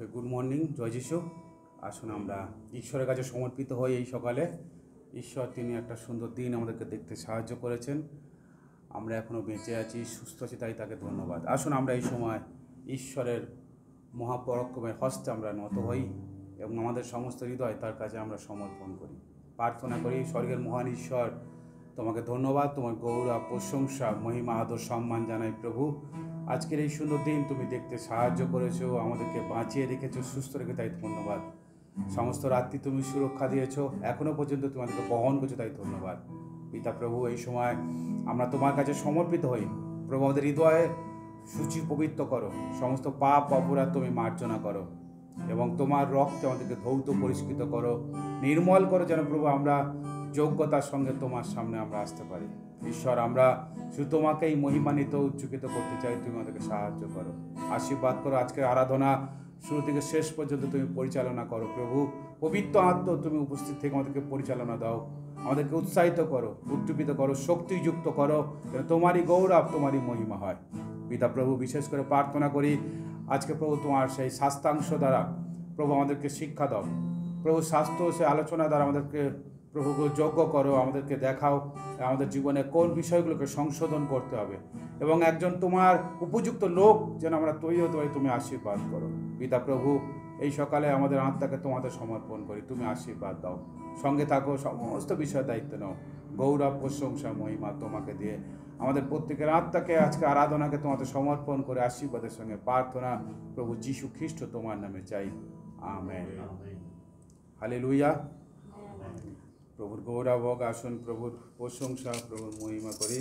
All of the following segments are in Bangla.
ওকে গুড মর্নিং, জয় যিশু। আসুন আমরা ঈশ্বরের কাছে সমর্পিত হই এই সকালে। ঈশ্বর তিনি একটা সুন্দর দিন আমাদেরকে দেখতে সাহায্য করেছেন। আমরা এখনও বেঁচে আছি, সুস্থ আছি, তাই তাকে ধন্যবাদ। আসুন আমরা এই সময় ঈশ্বরের মহাপরাক্রমের হস্তে আমরা নত হই এবং আমাদের সমস্ত হৃদয় তার কাছে আমরা সমর্পণ করি, প্রার্থনা করি। স্বর্গের মহান ঈশ্বর, তোমাকে ধন্যবাদ, তোমার গৌরব, প্রশংসা, মহিমা, আদর, সম্মান জানাই প্রভু। আজকের এই সুন্দর দিন তুমি দেখতে সাহায্য করেছো, আমাদেরকে বাঁচিয়ে রেখেছো, সুস্থ রেখে, তাই ধন্যবাদ। সমস্ত রাত্রি তুমি সুরক্ষা দিয়েছো, এখনও পর্যন্ত তোমাদেরকে বহন করছো, তাই ধন্যবাদ। পিতা প্রভু, এই সময় আমরা তোমার কাছে সমর্পিত হই। প্রভু, আমাদের হৃদয়ে সূচি পবিত্র করো, সমস্ত পাপ অপরাধ তুমি মার্জনা করো এবং তোমার রক্তে আমাদেরকে ধৌত পরিষ্কৃত করো, নির্মল করো, যেন প্রভু আমরা যোগ্যতার সঙ্গে তোমার সামনে আমরা আসতে পারি। ঈশ্বর, আমরা শুধু তোমাকেই মহিমান্বিত উচ্চকিত করতে চাই, তুমি আমাদেরকে সাহায্য করো, আশীর্বাদ করো। আজকের আরাধনা শুরু থেকে শেষ পর্যন্ত তুমি পরিচালনা করো প্রভু। পবিত্র আত্ম তুমি উপস্থিত থেকে আমাদেরকে পরিচালনা দাও, আমাদেরকে উৎসাহিত করো, উদ্দীপিত করো, শক্তিযুক্ত করো, যেন তোমারই গৌরব, তোমারই মহিমা হয়। পিতা প্রভু, বিশেষ করে প্রার্থনা করি আজকে প্রভু তোমার সেই শাস্ত্রাংশ দ্বারা প্রভু আমাদেরকে শিক্ষা দাও। প্রভু, শাস্ত্র সে আলোচনা দ্বারা আমাদেরকে প্রভুকে যোগ্য করো, আমাদেরকে দেখাও আমাদের জীবনে কোন বিষয়গুলোকে সংশোধন করতে হবে এবং একজন তোমার উপযুক্ত লোক যেন আমরা তৈরি হতে পারি, তুমি আশীর্বাদ করো। পিতা প্রভু, এই সকালে আমাদের আত্মাকে তোমাদের সমর্পণ করি, তুমি আশীর্বাদ দাও, সঙ্গে থাকো, সমস্ত বিষয় দায়িত্ব নাও। গৌরব, প্রশংসা, মহিমা তোমাকে দিয়ে আমাদের প্রত্যেকের আত্মাকে আজকে আরাধনাকে তোমাদের সমর্পণ করে আশীর্বাদের সঙ্গে প্রার্থনা প্রভু যীশু খ্রিস্ট তোমার নামে চাই, আমেন। হালেলুয়া। প্রভুর গৌরব হোক। আসুন প্রভুর প্রশংসা, প্রভুর মহিমা করি।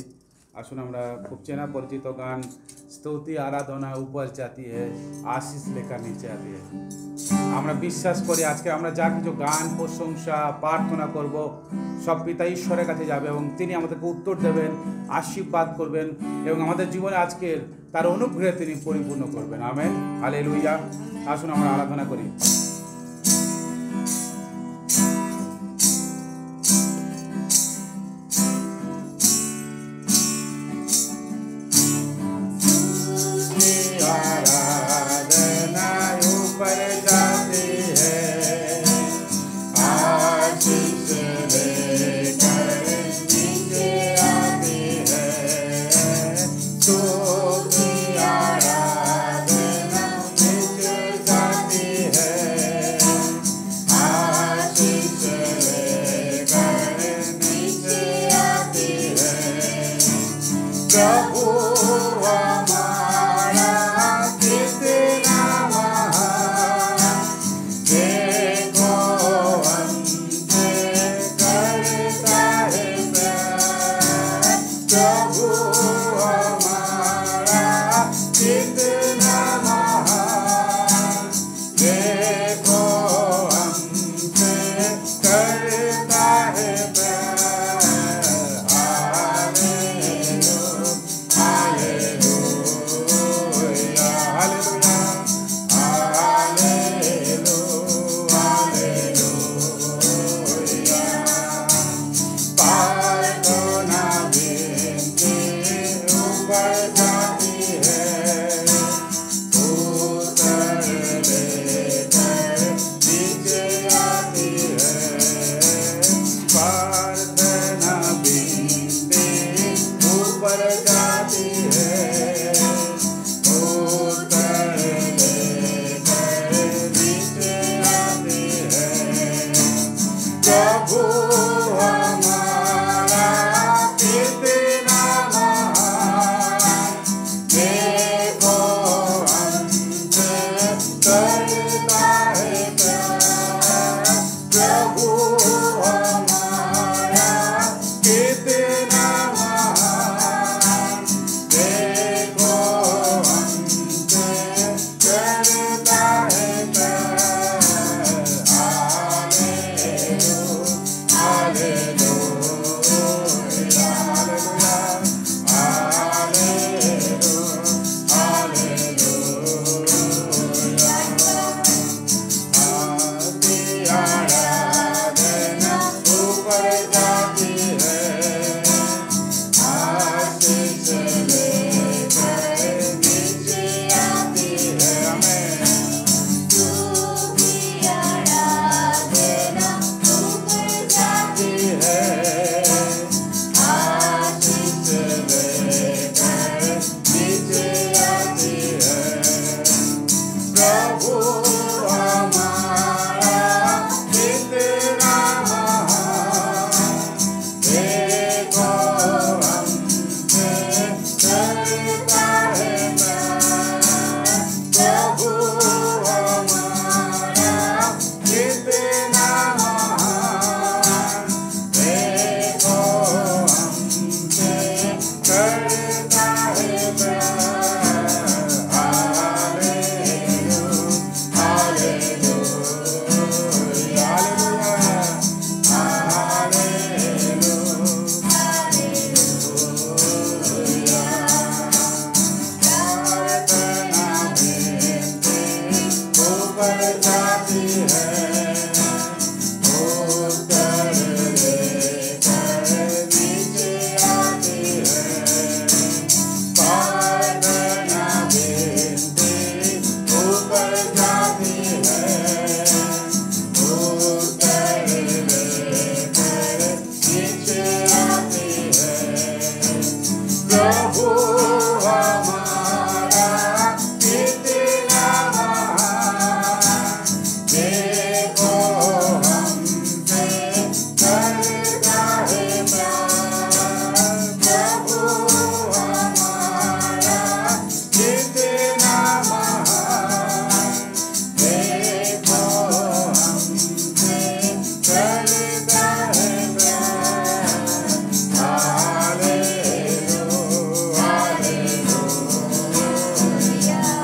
আসুন আমরা খুব চেনা পরিচিত গান স্তুতি আরাধনা উপর জাতি হে, আশিস লেখা নিচে আতি হে। আমরা বিশ্বাস করি আজকে আমরা যা কিছু গান, প্রশংসা, প্রার্থনা করব, সব পিতা ঈশ্বরের কাছে যাবে এবং তিনি আমাদেরকে উত্তর দেবেন, আশীর্বাদ করবেন এবং আমাদের জীবনে আজকের তার অনুগ্রহে তিনি পরিপূর্ণ করবেন। Amen, hallelujah. আসুন আমরা আরাধনা করি।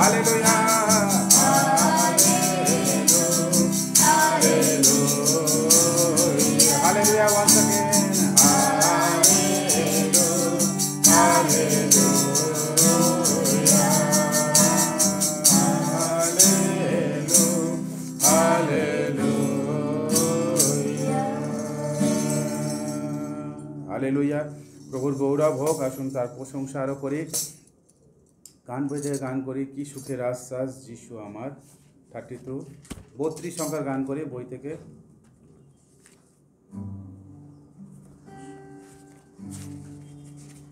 Hallelujah hallelujah once again hallelujah প্রভুর গৌরব হোক। আসুন তার প্রশংসা আরো করি, গান বেঁধে গান করি কি সুখের আশ্বাস যিশু আমার। 32 32 সংখ্যার গান করি বই থেকে।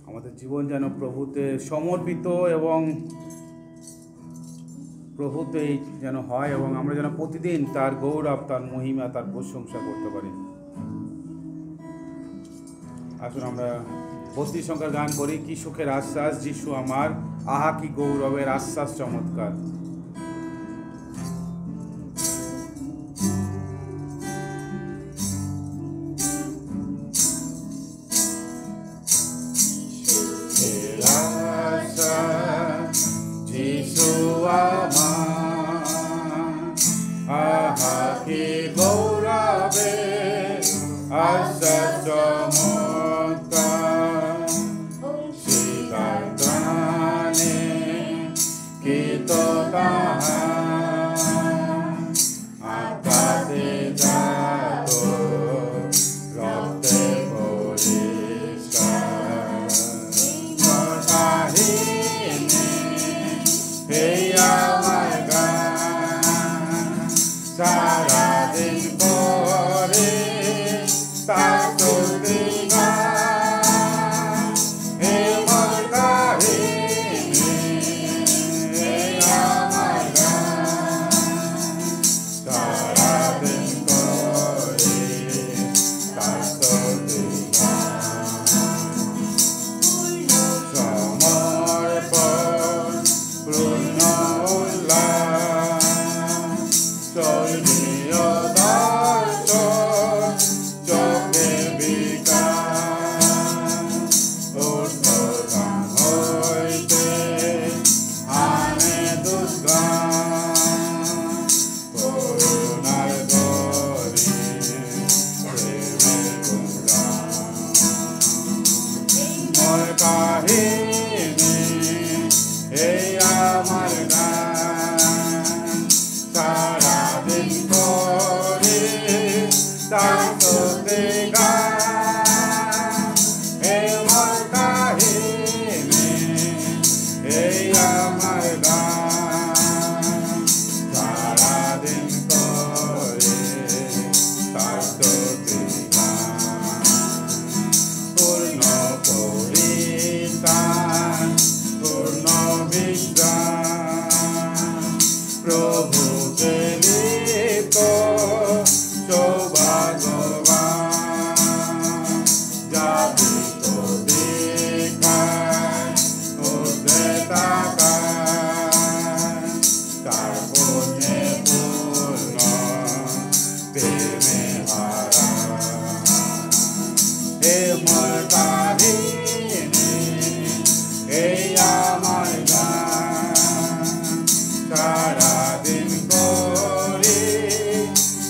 আমাদের জীবন যেন প্রভুতে সমর্পিত এবং প্রভুতেই যেন হয় এবং আমরা যেন প্রতিদিন তার গৌরব, তার মহিমা, তার প্রশংসা করতে পারি। আসুন আমরা 32 সংখ্যার গান করি কি সুখের আশ্বাস যিশু আমার, আহা কি গৌরবের আশ্বাস চমৎকার। যিশু আমার, আহা কি গৌরবের আশ্বাস চমৎকার। শিকাদানে কি তো তাহার, আকাশে যাত রক্তে পরিষ্কার। কাহিনী এই আমার গান, সারাদিন করে তার স্তুতি গান। এই আমার কাহিনী এই আমার গান, সারাদিন করে তার স্তুতি গান। সমর্পণ পূর্ণ উল্লাস, স্বর্গীয় দর্শন চোখে বিকাশ। ঊর্ধ্বগান হইতে আনে দুষ্গান, করুণার গরি প্রেমের গুণগান। মোর কাহিনী এই আমার গান, সারাদিন করে তার স্তুতি গান। এই মোর কাহিনী এই আমার গান, সারাদিন করে তার স্তুতি গান। পূর্ণ পরিত্রাণ, পূর্ণ বিজ্ঞান, প্রভুতে লিপ্ত সৌভাগ্যবান। জাতিত দেখায় ঊর্ধ্বে তাকায়, তার পুণ্যে পূর্ণ প্রেমে হারায়। হে মোর কাহিনী এই আমার গান, সারাদিন করি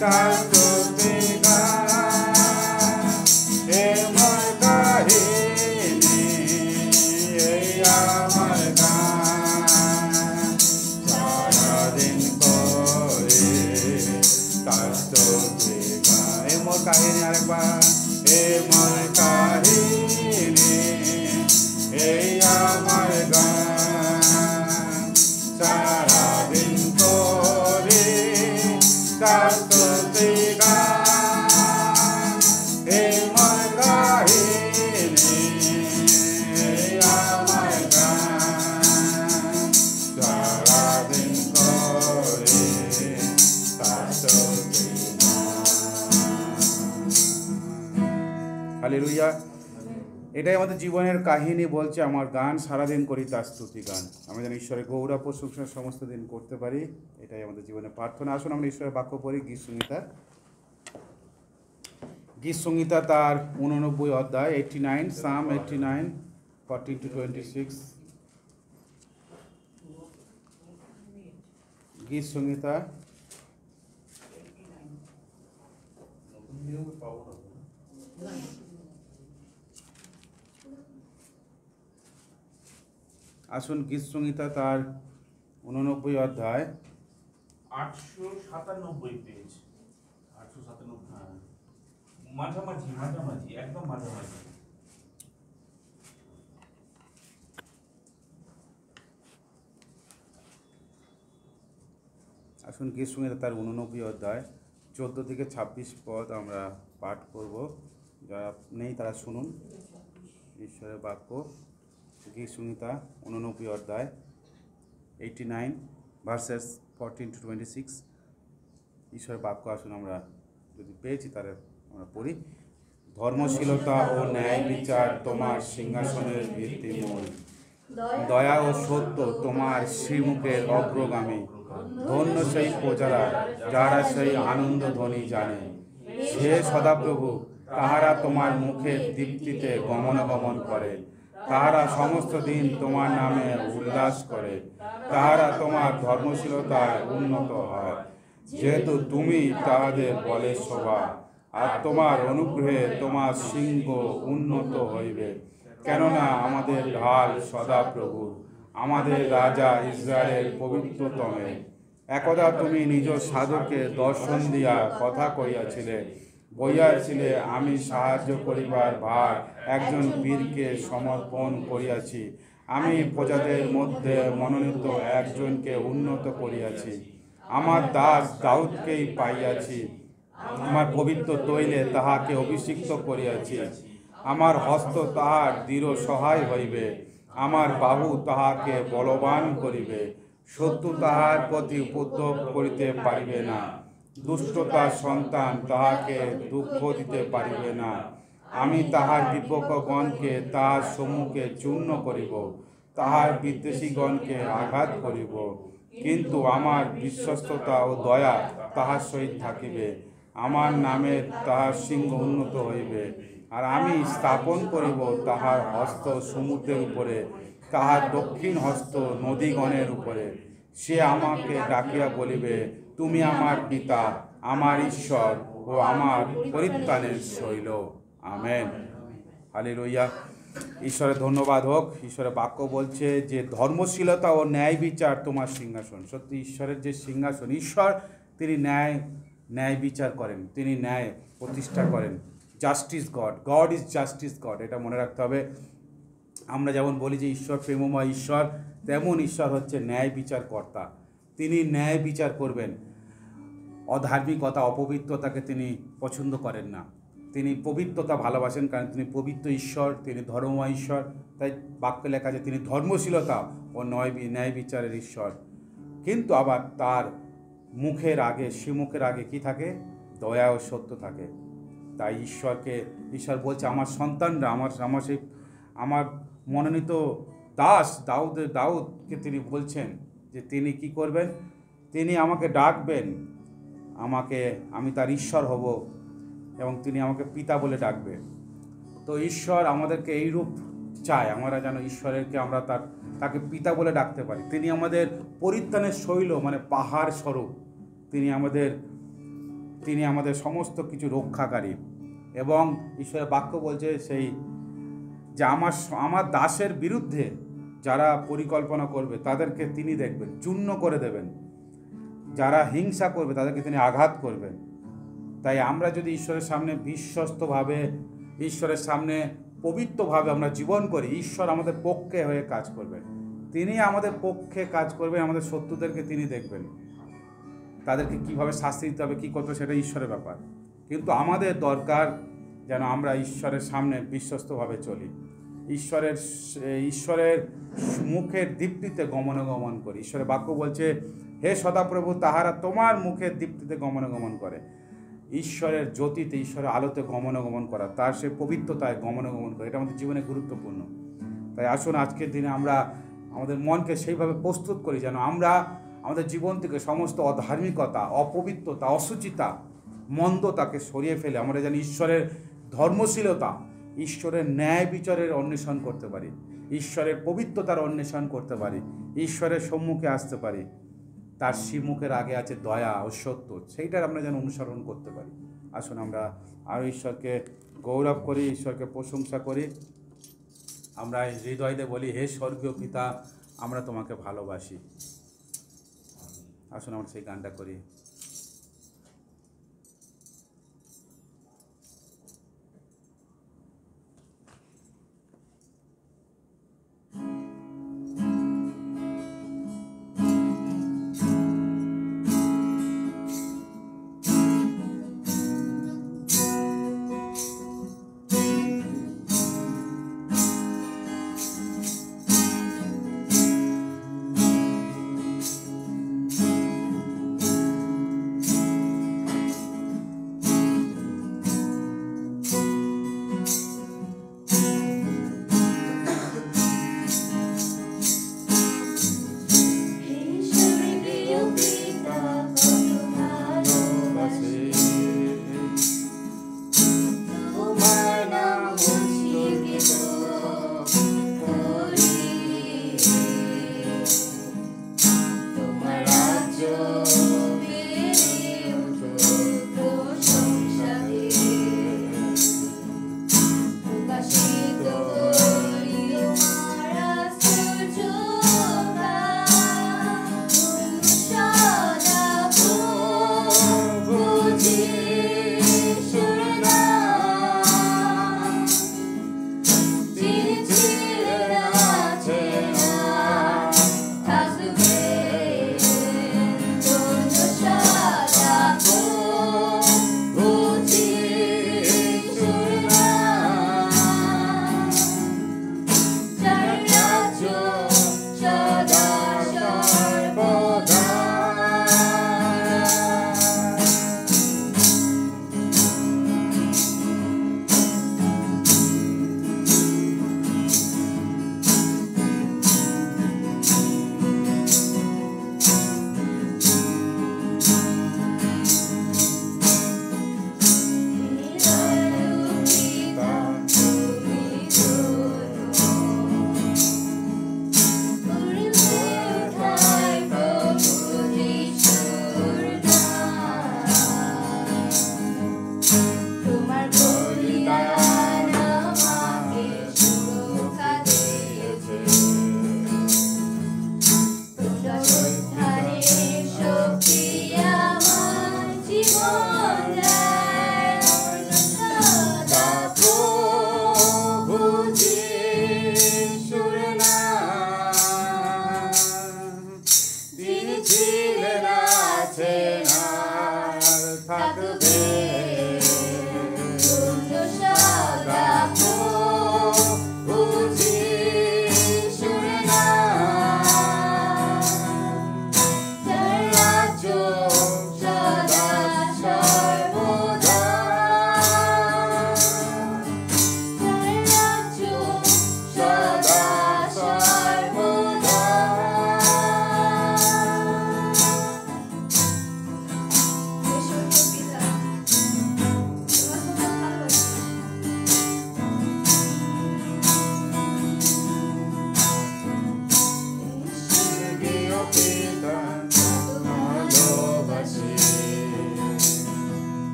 তার স্তুতি গান। হে মোর কাহিনী এই আমার গান, সারাদিন করি তার স্তুতি গান। হে মোর কাহিনী আরেকবার, হে মোর কাহিনী এই আমার গান, সারাদিন করে তার স্তুতি গান। হে মোর কাহিনী এই আমার গান, সারাদিন করে তার স্তুতি গান। হালেলুয়া। এটাই আমাদের জীবনের কাহিনী বলছে আমার গান, সারাদিন করি তার স্তুতি গান। আমরা যেন ঈশ্বরের গৌরব প্রশংসা সমস্ত দিন করতে পারি, এটাই আমাদের জীবনের প্রার্থনা। আসুন আমরা ঈশ্বরের বাক্য পড়ি গীত সংহিতা তার 89 অধ্যায় 89, সাম 89 14-26। গীত সংহিতা আসুন গীত সংহিতা তার 89 অধ্যায় 897 পেজ। 897, হ্যাঁ, মাঝামাঝি মাঝামাঝি একদম মাঝামাঝি। আসুন গীত সংহিতা তার 89 অধ্যায় 14 থেকে 26 পদ আমরা পাঠ করব। যারা নেই তারা শুনুন ঈশ্বরের বাক্য। গীত সংহিতা 89 অধ্যায় 89 ভার্সেস 14 to 26 ঈশ্বরের বাক্য। আসুন আমরা যদি পেয়েছি তাহলে আমরা পড়ি। ধর্মশীলতা ও ন্যায় বিচার তোমার সিংহাসনের ভিত্তিমূল, দয়া ও সত্য তোমার শ্রীমুখের অগ্রগামী। ধন্য সেই প্রজারা যারা সেই আনন্দ ধ্বনি জানে। সে সদাপ্রভু, তাহারা তোমার মুখের দীপ্তিতে গমনাগমন করে। তাহারা সমস্ত দিন তোমার নামে উল্লাস করে। তাহারা তোমার ধর্মশীলতায় উন্নত হয়, যেহেতু তুমি তাহাদের বলে শোভা। আর তোমার অনুগ্রহে তোমার সিংহ উন্নত হইবে, কেননা আমাদের ঢাল সদাপ্রভু, আমাদের রাজা ইসরায়েলের পবিত্রতমে। একদা তুমি নিজ সাধুকে দর্শন দিয়া কথা কইয়াছিলে, বইয়াছিলে, আমি সাহায্য করিবার ভার একজন বীরকে সমর্পণ করিয়াছি। আমি প্রজাদের মধ্যে মনোনীত একজনকে উন্নত করিয়াছি। আমার দাস দাউদকেই পাইয়াছি। আমার পবিত্র তৈলে তাহাকে অভিষিক্ত করিয়াছি। আমার হস্ত তাহার দৃঢ় সহায় হইবে, আমার বাহু তাহাকে বলবান করিবে। শত্রু তাহার প্রতি উপদ্রব করিতে পারিবে না, দুষ্টতার সন্তান তাহাকে দুঃখ দিতে পারিবে না। আমি তাহার বিপক্ষগণকে তাহার সম্মুখে চূর্ণ করিব, তাহার বিদ্বেষীগণকে আঘাত করিব। কিন্তু আমার বিশ্বস্ততা ও দয়া তাহার সহিত থাকিবে, আমার নামের তাহার সিংহ উন্নত হইবে। আর আমি স্থাপন করিব তাহার হস্ত সমুদ্রের উপরে, তাহার দক্ষিণ হস্ত নদীগণের উপরে। সে আমাকে ডাকিয়া বলিবে, তুমি আমার পিতা, আমার ঈশ্বর ও আমার পরিত্রাণের শৈল। আমেন। হালেলুয়া। ঈশ্বরের ধন্যবাদ হোক। ঈশ্বরের বাক্য বলছে যে ধর্মশীলতা ও ন্যায় বিচার তোমার সিংহাসন। সত্যি ঈশ্বরের যে সিংহাসন, ঈশ্বর তিনি ন্যায় বিচার করেন, তিনি ন্যায় প্রতিষ্ঠা করেন। Justice god, god is justice god, এটা মনে রাখতে হবে। আমরা যেমন বলি যে ঈশ্বর প্রেমময় ঈশ্বর, তেমন ঈশ্বর হচ্ছে ন্যায় বিচার কর্তা। তিনি ন্যায় বিচার করবেন। অধার্মিকতা, অপবিত্রতাকে তিনি পছন্দ করেন না। তিনি পবিত্রতা ভালোবাসেন, কারণ তিনি পবিত্র ঈশ্বর, তিনি ধর্মময় ঈশ্বর। তাই বাক্যে লেখা আছে তিনি ধর্মশীলতা ও ন্যায় বিচারের ঈশ্বর। কিন্তু আবার তার মুখের আগে, শ্রীমুখের আগে কি থাকে? দয়া ও সত্য থাকে। তাই ঈশ্বর বলছে আমার সন্তানরা, আমার মনোনীত দাস দাউদকে তিনি বলছেন যে তিনি কি করবেন? তিনি আমাকে ডাকবেন, আমি তার ঈশ্বর হব এবং তিনি আমাকে পিতা বলে ডাকবে। তো ঈশ্বর আমাদেরকে এইরূপ চায়, আমরা যেন ঈশ্বরকে আমরা তাকে পিতা বলে ডাকতে পারি। তিনি আমাদের পরিত্রাণের শৈল, মানে পাহাড় স্বরূপ। তিনি আমাদের সমস্ত কিছু রক্ষাকারী। এবং ঈশ্বরের বাক্য বলছে যে আমার দাসের বিরুদ্ধে যারা পরিকল্পনা করবে তাদেরকে তিনি দেখবেন, চূর্ণ করে দেবেন। যারা হিংসা করবে তাদেরকে তিনি আঘাত করবেন। তাই আমরা যদি ঈশ্বরের সামনে বিশ্বস্তভাবে, ঈশ্বরের সামনে পবিত্রভাবে আমরা জীবন করি, ঈশ্বর আমাদের পক্ষে হয়ে কাজ করবেন। তিনি আমাদের পক্ষে কাজ করবেন। আমাদের শত্রুদেরকে তিনি দেখবেন, তাদেরকে কিভাবে শাস্তি দিতে হবে, কী করতে হবে, সেটা ঈশ্বরের ব্যাপার। কিন্তু আমাদের দরকার যেন আমরা ঈশ্বরের সামনে বিশ্বস্তভাবে চলি, ঈশ্বরের মুখের দীপ্তিতে গমনাগমন করি। ঈশ্বরের বাক্য বলছে, হে সদাপ্রভু, তাহারা তোমার মুখের দীপ্তিতে গমনাগমন করে। ঈশ্বরের জ্যোতিতে, ঈশ্বরের আলোতে গমনাগমন করা, তার সে পবিত্রতায় গমনাগমন করে, এটা আমাদের জীবনে গুরুত্বপূর্ণ। তাই আসুন আজকের দিনে আমরা আমাদের মনকে সেইভাবে প্রস্তুত করি যেন আমরা আমাদের জীবন থেকে সমস্ত অধার্মিকতা, অপবিত্রতা, অসুচিতা, মন্দতাকে সরিয়ে ফেলে আমরা যেন ঈশ্বরের ধর্মশীলতা, ঈশ্বরের ন্যায় বিচারের অন্বেষণ করতে পারি, ঈশ্বরের পবিত্রতার অন্বেষণ করতে পারি, ঈশ্বরের সম্মুখে আসতে পারি। তার শ্রীমুখের আগে আছে দয়া ও সত্য, সেইটার আমরা যেন অনুসরণ করতে পারি। আসুন আমরা আরও ঈশ্বরকে গৌরব করি, ঈশ্বরকে প্রশংসা করি। আমরা হৃদয় দিয়ে বলি, হে স্বর্গীয় পিতা, আমরা তোমাকে ভালোবাসি। আসুন আমরা সেই গানটা করি।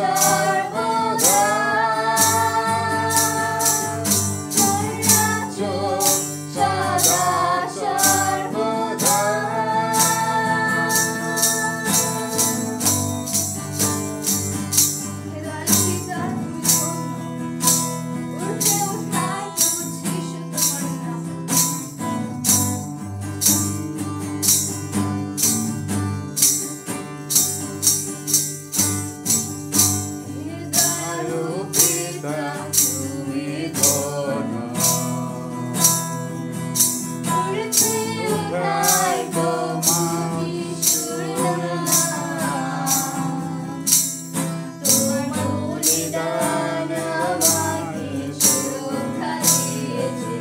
সর্বদা তুমি ধন্য। উঠাই তোমার বলিদান আমাকে সুরক্ষা দিয়েছে।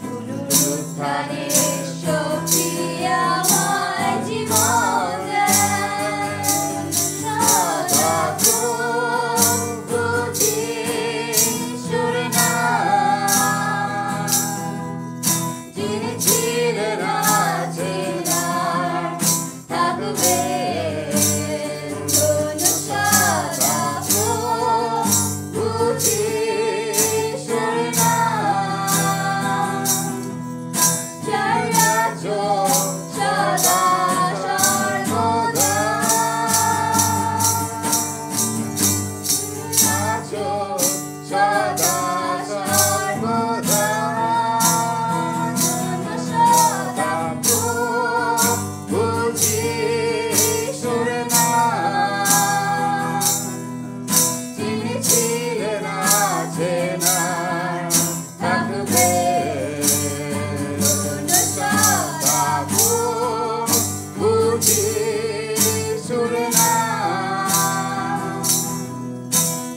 পুনরুত্থানের শক্তি আমার জীবন দেয়। সদা প্রভু যিশুর নাম, যিনি ছিলেন আছেন আর থাকবেন। সদা প্রভু যিশুর নাম, যার রাজ্য সদা সর্বদা, রাজ্য সদা সর্বদা। সদা প্রভু যিশুর নাম, যিনি ছিলেন আছেন আর থাকবেন। সদা প্রভু যিশুর নাম,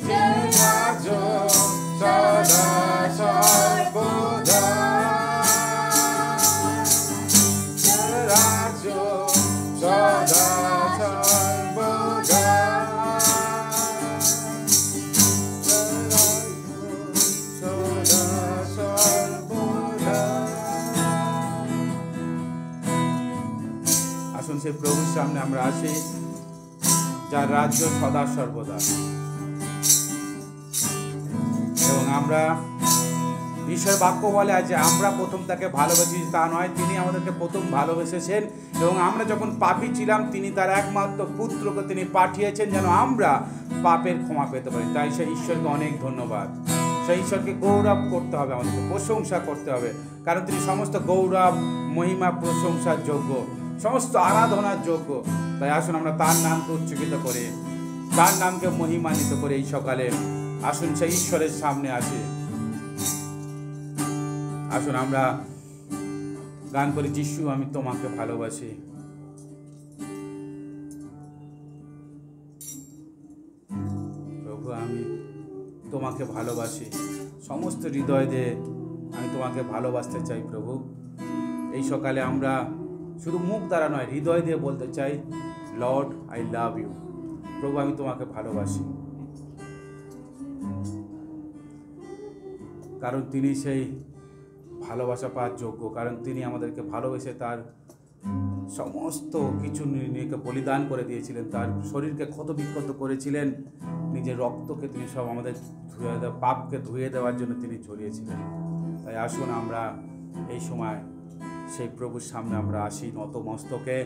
যার রাজ্য সদা সর্বদা, যার রাজ্য সদা সর্বদা, যার রাজ্য সদা সর্বদা। আসুন সেই প্রভুর সামনে আমরা আসি, যার রাজ্য সদা সর্বদা। এবং আমরা, ঈশ্বর বাক্য বলে যে আমরা প্রথম তাকে ভালোবেসেছি, তা নয়, তিনি আমাদেরকে প্রথম ভালোবেসেছেন। এবং আমরা যখন পাপী ছিলাম, তিনি তার একমাত্র পুত্রকে তিনি পাঠিয়েছেন যেন আমরা পাপের ক্ষমা পেতে পারি। তাই সেই ঈশ্বরকে অনেক ধন্যবাদ। সেই ঈশ্বরকে গৌরব করতে হবে, আমাদেরকে প্রশংসা করতে হবে, কারণ তিনি সমস্ত গৌরব, মহিমা, প্রশংসার যোগ্য, সমস্ত আরাধনার যোগ্য। তাই আসুন আমরা তার নামকে উচ্চকিত করে, তার নামকে মহিমান্বিত করে এই সকালে আসুন সেই ঈশ্বরের সামনে আসি। আসুন আমরা গান করি, যিশু আমি তোমাকে ভালোবাসি। প্রভু আমি তোমাকে ভালোবাসি, সমস্ত হৃদয় দিয়ে আমি তোমাকে ভালোবাসতে চাই। প্রভু এই সকালে আমরা শুধু মুখ দ্বারা নয়, হৃদয় দিয়ে বলতে চাই, লর্ড আই লাভ ইউ। প্রভু আমি তোমাকে ভালোবাসি, কারণ তিনি সেই ভালোবাসা পাওয়ার যোগ্য, কারণ তিনি আমাদেরকে ভালোবেসে তার সমস্ত কিছু নিজেকে বলিদান করে দিয়েছিলেন, তার শরীরকে ক্ষত বিক্ষত করেছিলেন, নিজের রক্তকে তিনি সব আমাদের পাপকে ধুয়ে দেওয়ার জন্য তিনি ঝরিয়েছিলেন। তাই আসুন আমরা এই সময় সেই প্রভুর সামনে আমরা আসি, নত মস্তকে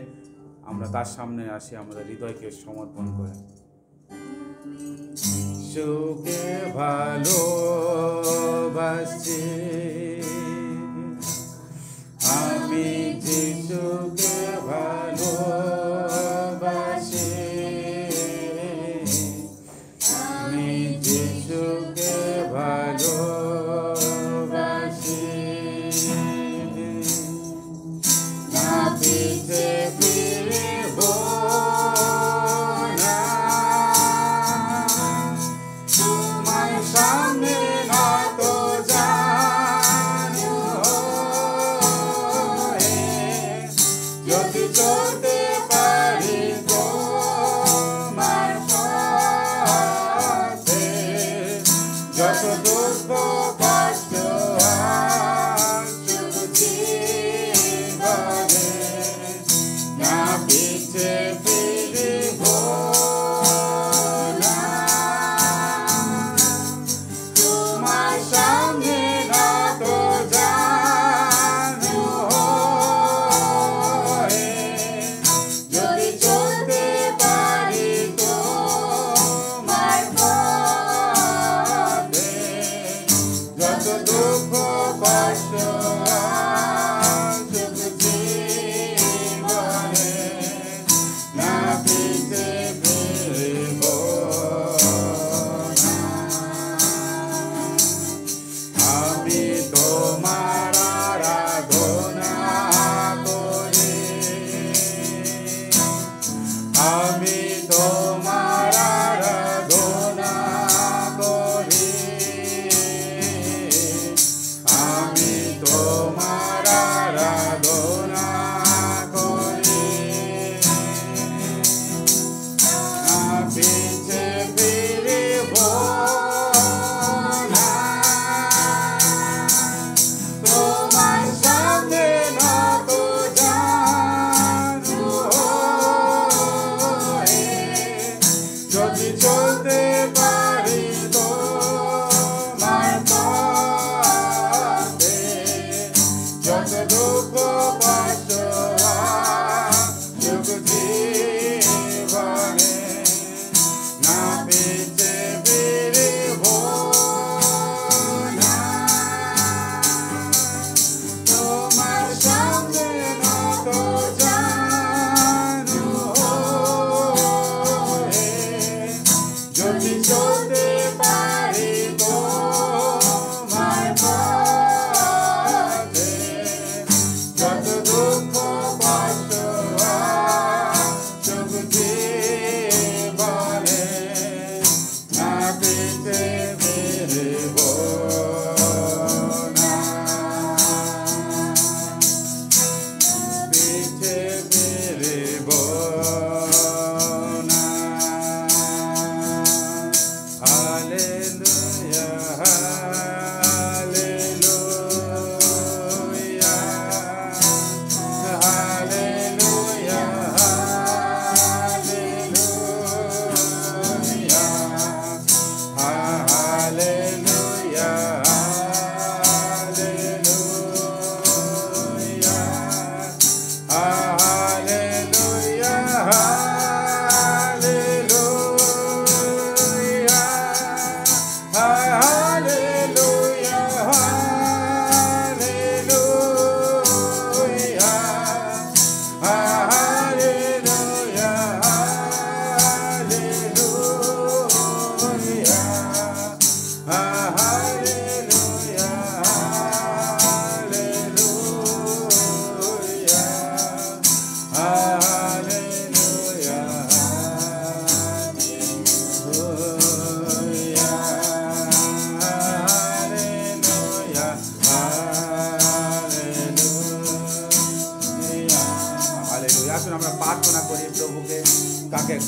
আমরা তার সামনে আসি, আমাদের হৃদয়কে সমর্পণ করে। সুখে ভালোবাসি আমি, যিশুকে ভালোবাসি আমি, যিশুকে ভালোবাসি। না পিছে ফিরব না, তোমার সামনে নত জানু হয়ে, যদি চলতে পারি তোমার পথে, যত দুঃখ কষ্ট আসুক জীবনে, না পিছে ফিরব না, তোমার সামনে নত জানু হয়ে, যদি চলতে পারি তোমার পথে, যত দুঃখ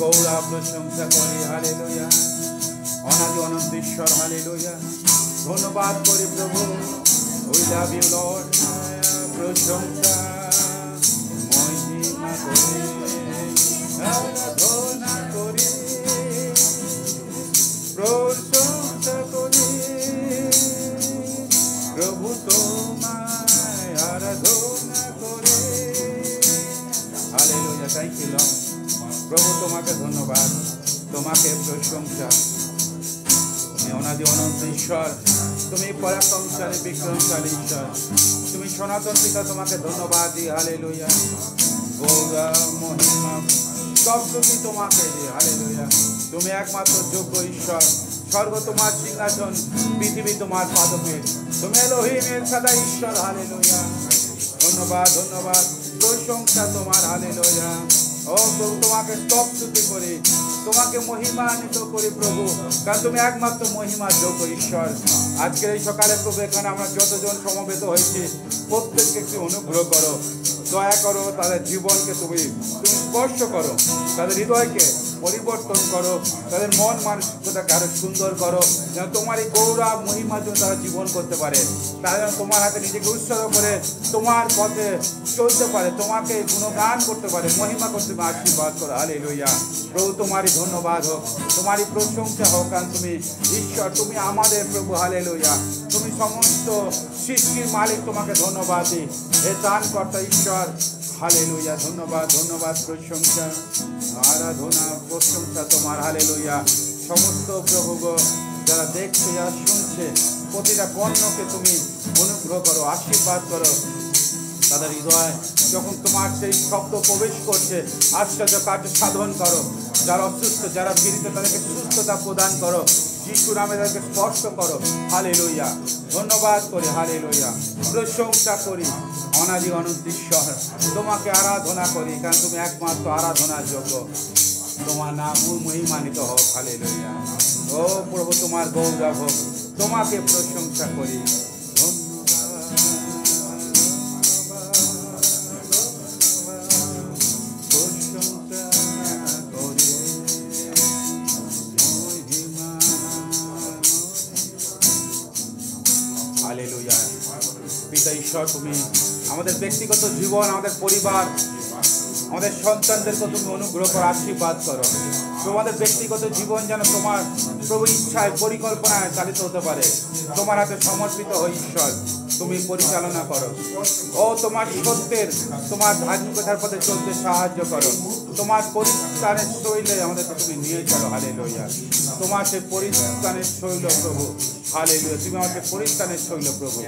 গৌরব প্রশংসা করি। হালেলুয়া। অনাদি অনন্ত ঈশ্বর, হালেলুয়া। ধন্যবাদ করি প্রভু। We love you Lord. প্রশংসা মহিমা করি, আরাধনা করি, প্রশংসা করি প্রভু, তোমায় আরাধনা করি। হালেলুয়া। Thank you Lord. প্রভু তোমাকে ধন্যবাদ, তোমাকে প্রশংসা। তুমি অনাদি অনন্ত ঈশ্বর, তুমি পরাক্রমশালী বিক্রমশালী ঈশ্বর, তুমি সনাতন পিতা, তোমাকে ধন্যবাদ দিই। হালেলুয়া। গৌরব মহিমা সব স্তুতি তোমাকে দিই। হালেলুয়া। তুমি একমাত্র যোগ্য ঈশ্বর। স্বর্গ তোমার সিংহাসন, পৃথিবী তোমার পাদপীঠ। তুমি এলোহিম এল সাদা ঈশ্বর। হালেলুয়া। ধন্যবাদ, ধন্যবাদ, প্রশংসা তোমার। হালেলুয়া। ও প্রভু তোমাকে সব স্তুতি করি, তোমাকে মহিমান্বিত করি প্রভু, কারণ তুমি একমাত্র মহিমার যোগ্য ঈশ্বর। আজকের এই সকালে প্রভু এখানে আমরা যতজন সমবেত হয়েছি প্রত্যেককে একটু অনুগ্রহ করো, দয়া করো, তাদের জীবনকে তুমি স্পর্শ করো, তাদের হৃদয়কে পরিবর্তন করো, তাদের মন মানসিকতাকে আরো সুন্দর করো, যেন তোমার এই গৌরব মহিমার জন্য তারা জীবন করতে পারে, তারা যেন তোমার হাতে নিজেকে উৎসর্গ করে তোমার পথে চলতে পারে, তোমাকে গুণগান করতে পারে, মহিমা করতে আশীর্বাদ করো। হালেলুয়া। প্রভু তোমারই ধন্যবাদ হোক, তোমারই প্রশংসা হোক, কারণ তুমি ঈশ্বর, তুমি আমাদের প্রভু। হালেলুয়া। তুমি সমস্ত সৃষ্টির মালিক, তোমাকে ধন্যবাদ দিই হে ত্রাণকর্তা ঈশ্বর। হালেলুয়া। ধন্যবাদ, ধন্যবাদ, প্রশংসা, আরাধনা, প্রশংসা তোমার। হালেলুয়া। সমস্ত প্রভু যারা দেখছে, যারা শুনছে, প্রতিটা কর্ণকে তুমি অনুগ্রহ করো, আশীর্বাদ করো, তাদের হৃদয় যখন তোমার সেই শব্দ প্রবেশ করছে, আশ্চর্য কার্য সাধন করো। যারা অসুস্থ, যারা পীড়িত, তাদেরকে সুস্থতা প্রদান করো। যিশু নামে তাদেরকে স্পর্শ করো। হালেলুয়া। ধন্যবাদ করি। হালেলুয়া। প্রশংসা করি। অনাদি অনন্ত ঈশ্বর, তোমাকে আরাধনা করি, কারণ তুমি একমাত্র আরাধনার যোগ্য। তোমার নাম মহিমান্বিত হোক। হালেলুয়া। ও প্রভু তোমার গৌরব হোক, তোমাকে প্রশংসা করি। হালেলুয়া। পিতা ঈশ্বর, তুমি আমাদের ব্যক্তিগত জীবন, আমাদের পরিবার, আমাদের সন্তানদেরকে তুমি অনুগ্রহ করো, আশীর্বাদ করো। তোমাদের ব্যক্তিগত জীবন যেন তোমার প্রভু ইচ্ছায়, পরিকল্পনায় চালিত হতে পারে। তোমার হাতে সমর্পিত হই ঈশ্বর, তুমি পরিচালনা করো। ও তোমার সত্যের, তোমার ধার্মিকতার পথে চলতে সাহায্য করো। তোমার পরিত্রাণের শৈলে আমাদেরকে তুমি নিয়ে চলো। হালেলুয়া। তোমার সেই পরিত্রাণের শৈল প্রভু। হালেলুয়া। তুমি আমাকে পরিত্রাণের শৈল প্রভু,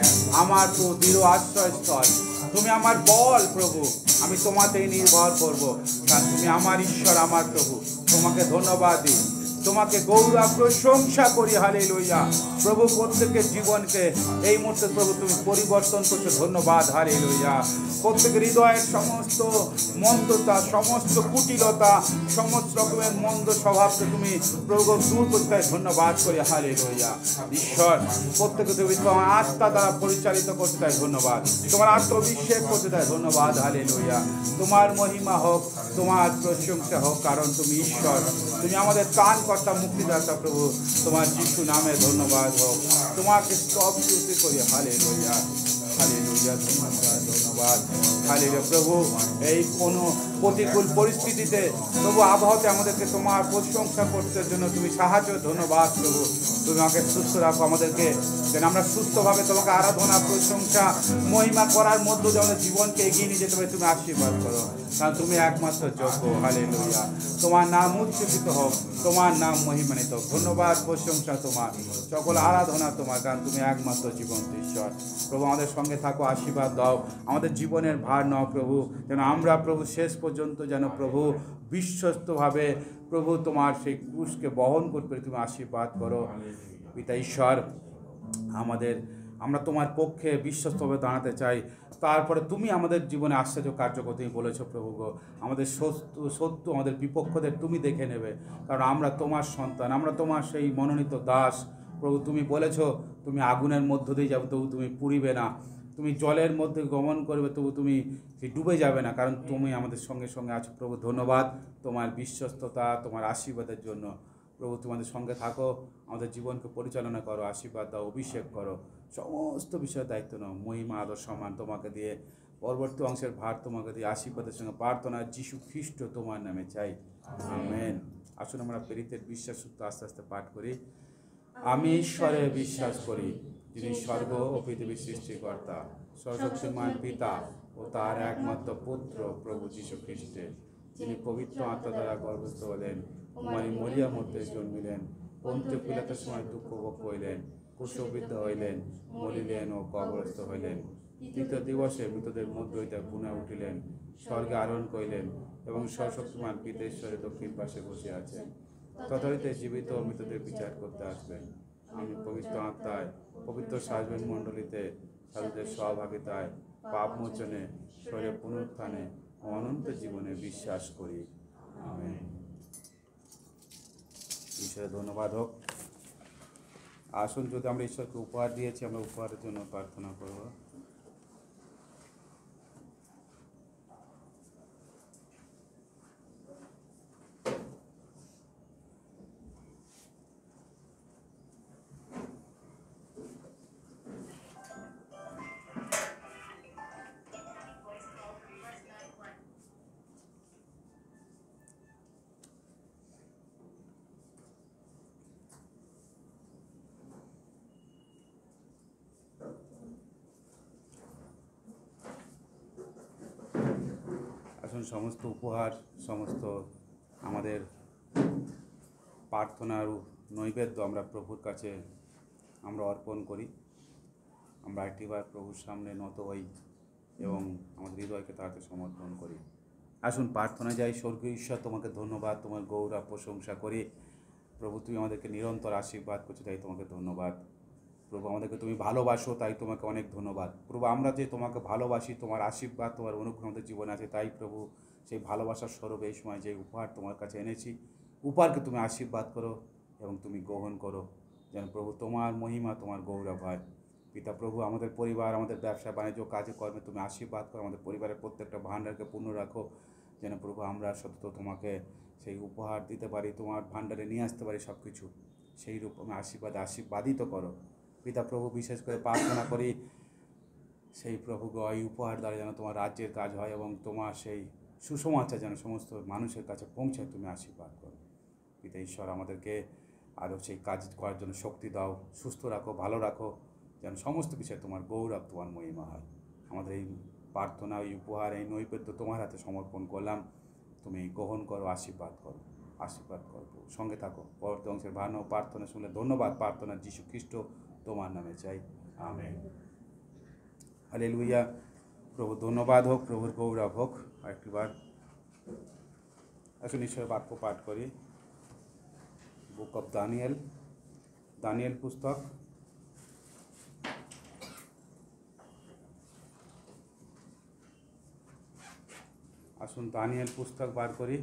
আমার তো দৃঢ় আশ্রয়স্থল, তুমি আমার বল প্রভু। আমি তোমাতেই নির্ভর করব, কারণ তুমি আমার ঈশ্বর, আমার প্রভু। তোমাকে ধন্যবাদ দিই, তোমাকে গৌরব প্রশংসা করি। হালেলুয়া। প্রভু প্রত্যেকের জীবনকে এই মুহূর্তে প্রভু তুমি পরিবর্তন করছো। ধন্যবাদ। হালেলুয়া। প্রত্যেকের হৃদয়ের সমস্ত মন্দতা, সমস্ত কুটিলতা, সমস্ত রকমের মন্দ স্বভাবকে তুমি প্রভু দূর করতে ধন্যবাদ করি। হালেলুয়া। ঈশ্বর, প্রত্যেকে তুমি তোমার আত্মা দ্বারা পরিচালিত করতে তাই ধন্যবাদ, তোমার আত্মবিশ্বাস করতে তাই ধন্যবাদ। হালেলুয়া। তোমার মহিমা হোক, তোমার প্রশংসা হোক, কারণ তুমি ঈশ্বর, তুমি আমাদের ত্রাণকর্তা, মুক্তিদাতা প্রভু। তোমার যিশু নামে ধন্যবাদ হোক, তোমাকে সব স্তুতি করি। হালেলুয়া। হালেলুয়া। ধন্যবাদ, ধন্যবাদ। হালেলুয়া। প্রভু এই কোনো প্রতিকূল পরিস্থিতিতে প্রভু আবহাওয়াতে আমাদেরকে তোমার প্রশংসা করতে জন্য তুমি সাহায্য। ধন্যবাদ প্রভু। তুমি আমাকে সুস্থ রাখো, আমাদেরকে যেন আমরা সুস্থভাবে তোমাকে আরাধনা, প্রশংসা, মহিমা করার মধ্য দিয়ে আমাদের জীবনকে এগিয়ে নিয়ে যেতে পারে। তুমি আশীর্বাদ করো, কারণ তুমি একমাত্র যোগ্য। হালেলুয়া। তোমার নাম উচ্চরিত হোক, তোমার নাম মহিমান্বিত হোক। ধন্যবাদ, প্রশংসা তোমার, সকল আরাধনা তোমার, কারণ তুমি একমাত্র জীবন্ত ঈশ্বর। প্রভু আমাদের সঙ্গে থাকো, আশীর্বাদ দাও, আমাদের জীবনের ভার নাও প্রভু, যেন আমরা প্রভু শেষ পর্যন্ত যেন প্রভু বিশ্বস্তভাবে প্রভু তোমার সেই ক্রুশকে বহন করতে পারি। তুমি আশীর্বাদ করো পিতা ঈশ্বর। আমরা তোমার পক্ষে বিশ্বস্তভাবে দাঁড়াতে চাই। তারপরে তুমি আমাদের জীবনে আশ্চর্য কার্য করতে তুমি বলেছো প্রভু গো। আমাদের শত্রু, আমাদের বিপক্ষদের তুমি দেখে নেবে, কারণ আমরা তোমার সন্তান, আমরা তোমার সেই মনোনীত দাস প্রভু। তুমি বলেছো তুমি আগুনের মধ্য দিয়ে যাবে, তবু তুমি পুড়িবে না। তুমি জলের মধ্যে গমন করবে, তবু তুমি সেই ডুবে যাবে না, কারণ তুমি আমাদের সঙ্গে সঙ্গে আছো। প্রভু ধন্যবাদ তোমার বিশ্বস্ততা, তোমার আশীর্বাদের জন্য। প্রভু তোমাদের সঙ্গে থাকো, আমাদের জীবনকে পরিচালনা করো, আশীর্বাদ দাও, অভিষেক করো, সমস্ত বিষয়ের দায়িত্ব নাও। মহিমা আদর সম্মান তোমাকে দিয়ে, পরবর্তী অংশের ভার তোমাকে দিয়ে, আশীর্বাদের সঙ্গে প্রার্থনা যীশু খ্রিস্ট তোমার নামে চাই, আমেন। আসুন আমরা প্রেরিতের বিশ্বাস সূত্র আস্তে আস্তে পাঠ করি। আমি ঈশ্বরে বিশ্বাস করি, যিনি স্বর্গ ও পৃথিবীর সৃষ্টিকর্তা, সর্বশক্তিমান পিতা ও তার একমাত্র পুত্র প্রভু যীশু খ্রিস্টের, যিনি পবিত্র আত্মা দ্বারা গর্ভস্থ হলেন, কুমারী মরিয়ার মধ্যে জন্মিলেন, পন্তীয় পিলাতের সময় দুঃখ ভোগ করিলেন, ক্রুশবিদ্ধ হইলেন, মরিলেন ও কবরস্থ হইলেন, তৃতীয় দিবসে মৃতদের মধ্য হইতে পুনঃ উঠিলেন, স্বর্গে আরোহণ করিলেন এবং সর্বশক্তিমান পিতা ঈশ্বরের দক্ষিণ পাশে বসে আছেন। তথারিতে জীবিত ও মৃতদের বিচার করতে আসবেন। আমি পবিত্র আত্মায়, পবিত্র সার্বজনীন মণ্ডলীতে, সাধুদের সহভাগিতায়, পাপ মোচনে, শরীরের পুনরুত্থানে ও অনন্ত জীবনে বিশ্বাস করি, আমেন। ঈশ্বরের ধন্যবাদ হোক। আসুন, যদি আমরা ঈশ্বরকে উপহার দিয়েছি, আমরা উপহারের জন্য প্রার্থনা করব। আসুন, সমস্ত উপহার, সমস্ত আমাদের প্রার্থনার নৈবেদ্য আমরা প্রভুর কাছে আমরা অর্পণ করি। আমরা একটিবার প্রভুর সামনে নত হই এবং আমাদের হৃদয়কে তাকে সমর্পণ করি। আসুন প্রার্থনা যাই। স্বর্গীয় ঈশ্বর, তোমাকে ধন্যবাদ, তোমার গৌরব প্রশংসা করি। প্রভু, তুমি আমাদেরকে নিরন্তর আশীর্বাদ করছো, তাই তোমাকে ধন্যবাদ। প্রভু, আমাদেরকে তুমি ভালোবাসো, তাই তোমাকে অনেক ধন্যবাদ। প্রভু, আমরা যে তোমাকে ভালোবাসি, তোমার আশীর্বাদ, তোমার অনুগ্রহ আমাদের জীবনে আছে, তাই প্রভু সেই ভালোবাসার স্বরূপ এই সময় যে উপহার তোমার কাছে এনেছি, উপহারকে তুমি আশীর্বাদ করো এবং তুমি গ্রহণ করো, যেন প্রভু তোমার মহিমা, তোমার গৌরব হয়। পিতা প্রভু, আমাদের পরিবার, আমাদের ব্যবসা বাণিজ্য, কাজে কর্মে তুমি আশীর্বাদ করো, আমাদের পরিবারের প্রত্যেকটা ভাণ্ডারকে পূর্ণ রাখো, যেন প্রভু আমরা সতত তোমাকে সেই উপহার দিতে পারি, তোমার ভাণ্ডারে নিয়ে আসতে পারি সব কিছু। সেই রূপ আমি আশীর্বাদিত করো পিতা প্রভু। বিশেষ করে প্রার্থনা করি সেই প্রভু এই উপহার দ্বারা যেন তোমার রাজ্যের কাজ হয় এবং তোমার সেই সুসমাচার যেন সমস্ত মানুষের কাছে পৌঁছায়, তুমি আশীর্বাদ করো পিতা ঈশ্বর। আমাদেরকে আরও সেই কাজ করার জন্য শক্তি দাও, সুস্থ রাখো, ভালো রাখো, যেন সমস্ত বিষয়ে তোমার গৌরব, তোমার মহিমা হয়। আমাদের এই প্রার্থনা, এই উপহার, এই নৈবেদ্য তোমার হাতে সমর্পণ করলাম, তুমি গ্রহণ করো, আশীর্বাদ করো, আশীর্বাদ করবো, সঙ্গে থাকো। পরবর্তী অংশের ভালো প্রার্থনা শুনলে ধন্যবাদ। প্রার্থনা যীশু খ্রিস্ট তোমার নামে চাই, আমেন। হালেলুয়া। প্রভু ধন্যবাদ হোক, প্রভুর গৌরব হোক। আরেকটিবার আসুন ঈশ্বরের বাক্য পাঠ করি। বুক অফ দানিয়েল, দানিয়েল পুস্তক, আসুন দানিয়েল পুস্তক বার করি।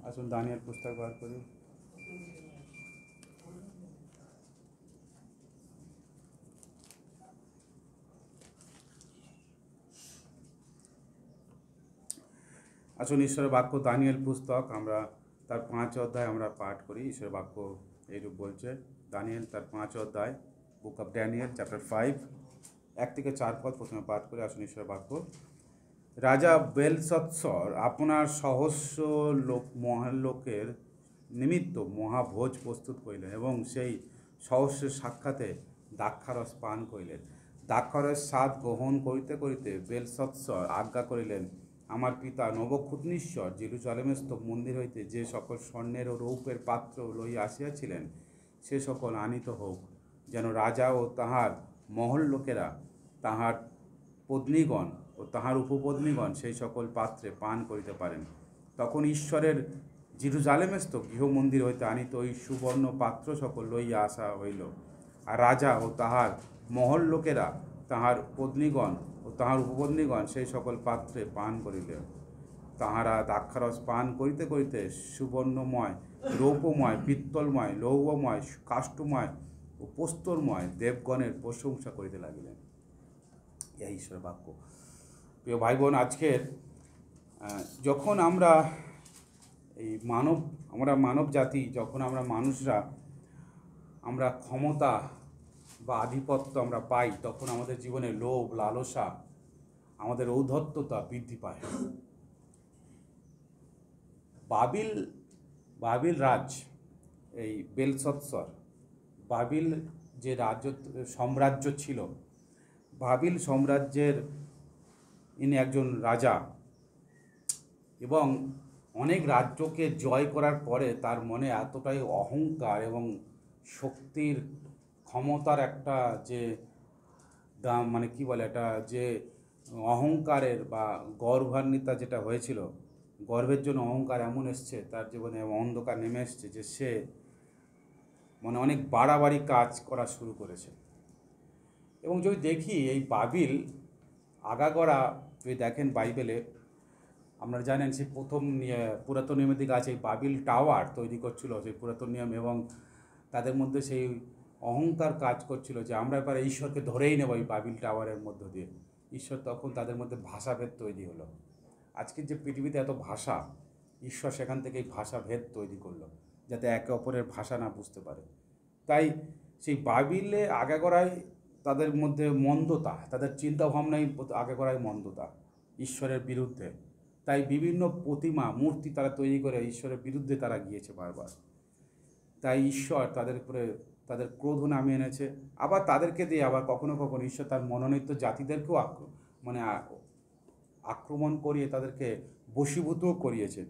আসুন দানিয়েল পুস্তক বার করি। আসুন ঈশ্বরের বাক্য, দানিয়েল পুস্তক, আমরা তার 5 অধ্যায় আমরা পাঠ করি। ঈশ্বরের বাক্য এইরূপ বলছে, দানিয়েল তার 5 অধ্যায়, বুক অফ ড্যানিয়েল চ্যাপ্টার 5, 1 থেকে 4 পদ প্রথমে পাঠ করে। আসুন ঈশ্বরের বাক্য। রাজা বেলশৎসর আপনার সহস্র মহালোকের নিমিত্ত মহাভোজ প্রস্তুত করিলেন এবং সেই সহস্রের সাক্ষাতে দ্রাক্ষারস পান করিলেন। দ্রাক্ষারস স্বাদ গ্রহণ করিতে করিতে বেলশৎসর আজ্ঞা করিলেন, আমার পিতা নবুকদনেসর জেরুজালেমস্থ মন্দির হইতে যে সকল স্বর্ণের ও রৌপ্যের পাত্র লইয়া আসিয়াছিলেন, সে সকল আনিত হোক, যেন রাজা ও তাহার মহল লোকেরা, তাহার পত্নীগণ ও তাহার উপপত্নীগণ সেই সকল পাত্রে পান করিতে পারেন। তখন ঈশ্বরের জেরুজালেমস্থ গৃহমন্দির হইতে আনিত ওই সুবর্ণ পাত্র সকল লইয়া আসা হইল। আর রাজা ও তাহার মহল লোকেরা, তাহার পত্নীগণ ও তাহার উপপত্নীগণ সেই সকল পাত্রে পান করিলেন। তাহারা দ্রাক্ষারস পান করিতে করিতে সুবর্ণময়, রৌপ্যময়, পিত্তলময়, লৌহময়, কাষ্ঠময় ও প্রস্তরময় দেবগণের প্রশংসা করিতে লাগিলেন। এই ঈশ্বরের বাক্য। প্রিয় ভাই বোন, আজকের যখন আমরা মানব জাতি, যখন আমরা মানুষরা আমরা ক্ষমতা বা আধিপত্য আমরা পাই, তখন আমাদের জীবনে লোভ, লালসা, আমাদের ঔদ্ধত্যতা বৃদ্ধি পায়। বাবিল রাজ, এই বেলশৎসর, বাবিল যে সাম্রাজ্য ছিল, বাবিল সাম্রাজ্যের ইনি একজন রাজা, এবং অনেক রাজ্যকে জয় করার পরে তার মনে এতটাই অহংকার এবং শক্তির ক্ষমতার একটা যে দাম, মানে কি বলে, এটা যে অহংকারের বা গর্বান্বিতা যেটা হয়েছিল, গর্বের জন্য অহংকার এমন এসছে তার জীবনে, অন্ধকার নেমে এসছে যে সে মানে অনেক বাড়াবাড়ি কাজ করা শুরু করেছে। এবং যদি দেখি এই বাবিল আগাগোড়া, যদি দেখেন বাইবেলে, আপনারা জানেন সেই প্রথম পুরাতন নিয়মের দিকে আছে এই বাবিল টাওয়ার তৈরি করছিল সেই পুরাতন নিয়ম, এবং তাদের মধ্যে সেই অহংকার কাজ করছিল যে আমরা এবার ঈশ্বরকে ধরেই নেব এই বাবিল টাওয়ারের মধ্য দিয়ে। ঈশ্বর তখন তাদের মধ্যে ভাষাভেদ তৈরি হলো। আজকের যে পৃথিবীতে এত ভাষা, ঈশ্বর সেখান থেকে এই ভাষাভেদ তৈরি করলো যাতে একে অপরের ভাষা না বুঝতে পারে। তাই সেই বাবিলে আগাগোড়ায় তাদের মধ্যে মন্দতা, তাদের চিন্তাভাবনাই আগাগোড়ায় মন্দতা ঈশ্বরের বিরুদ্ধে। তাই বিভিন্ন প্রতিমা, মূর্তি তারা তৈরি করে ঈশ্বরের বিরুদ্ধে তারা গিয়েছে বারবার। তাই ঈশ্বর তাদের উপরে তাদের ক্রোধ নামিয়ে এনেছে। আবার তাদেরকে দিয়ে আবার কখনো কখনো ঈশ্বর তার মনোনীত জাতিদেরকেও আক্রমণ করিয়ে তাদেরকে বশীভূতও করিয়েছেন।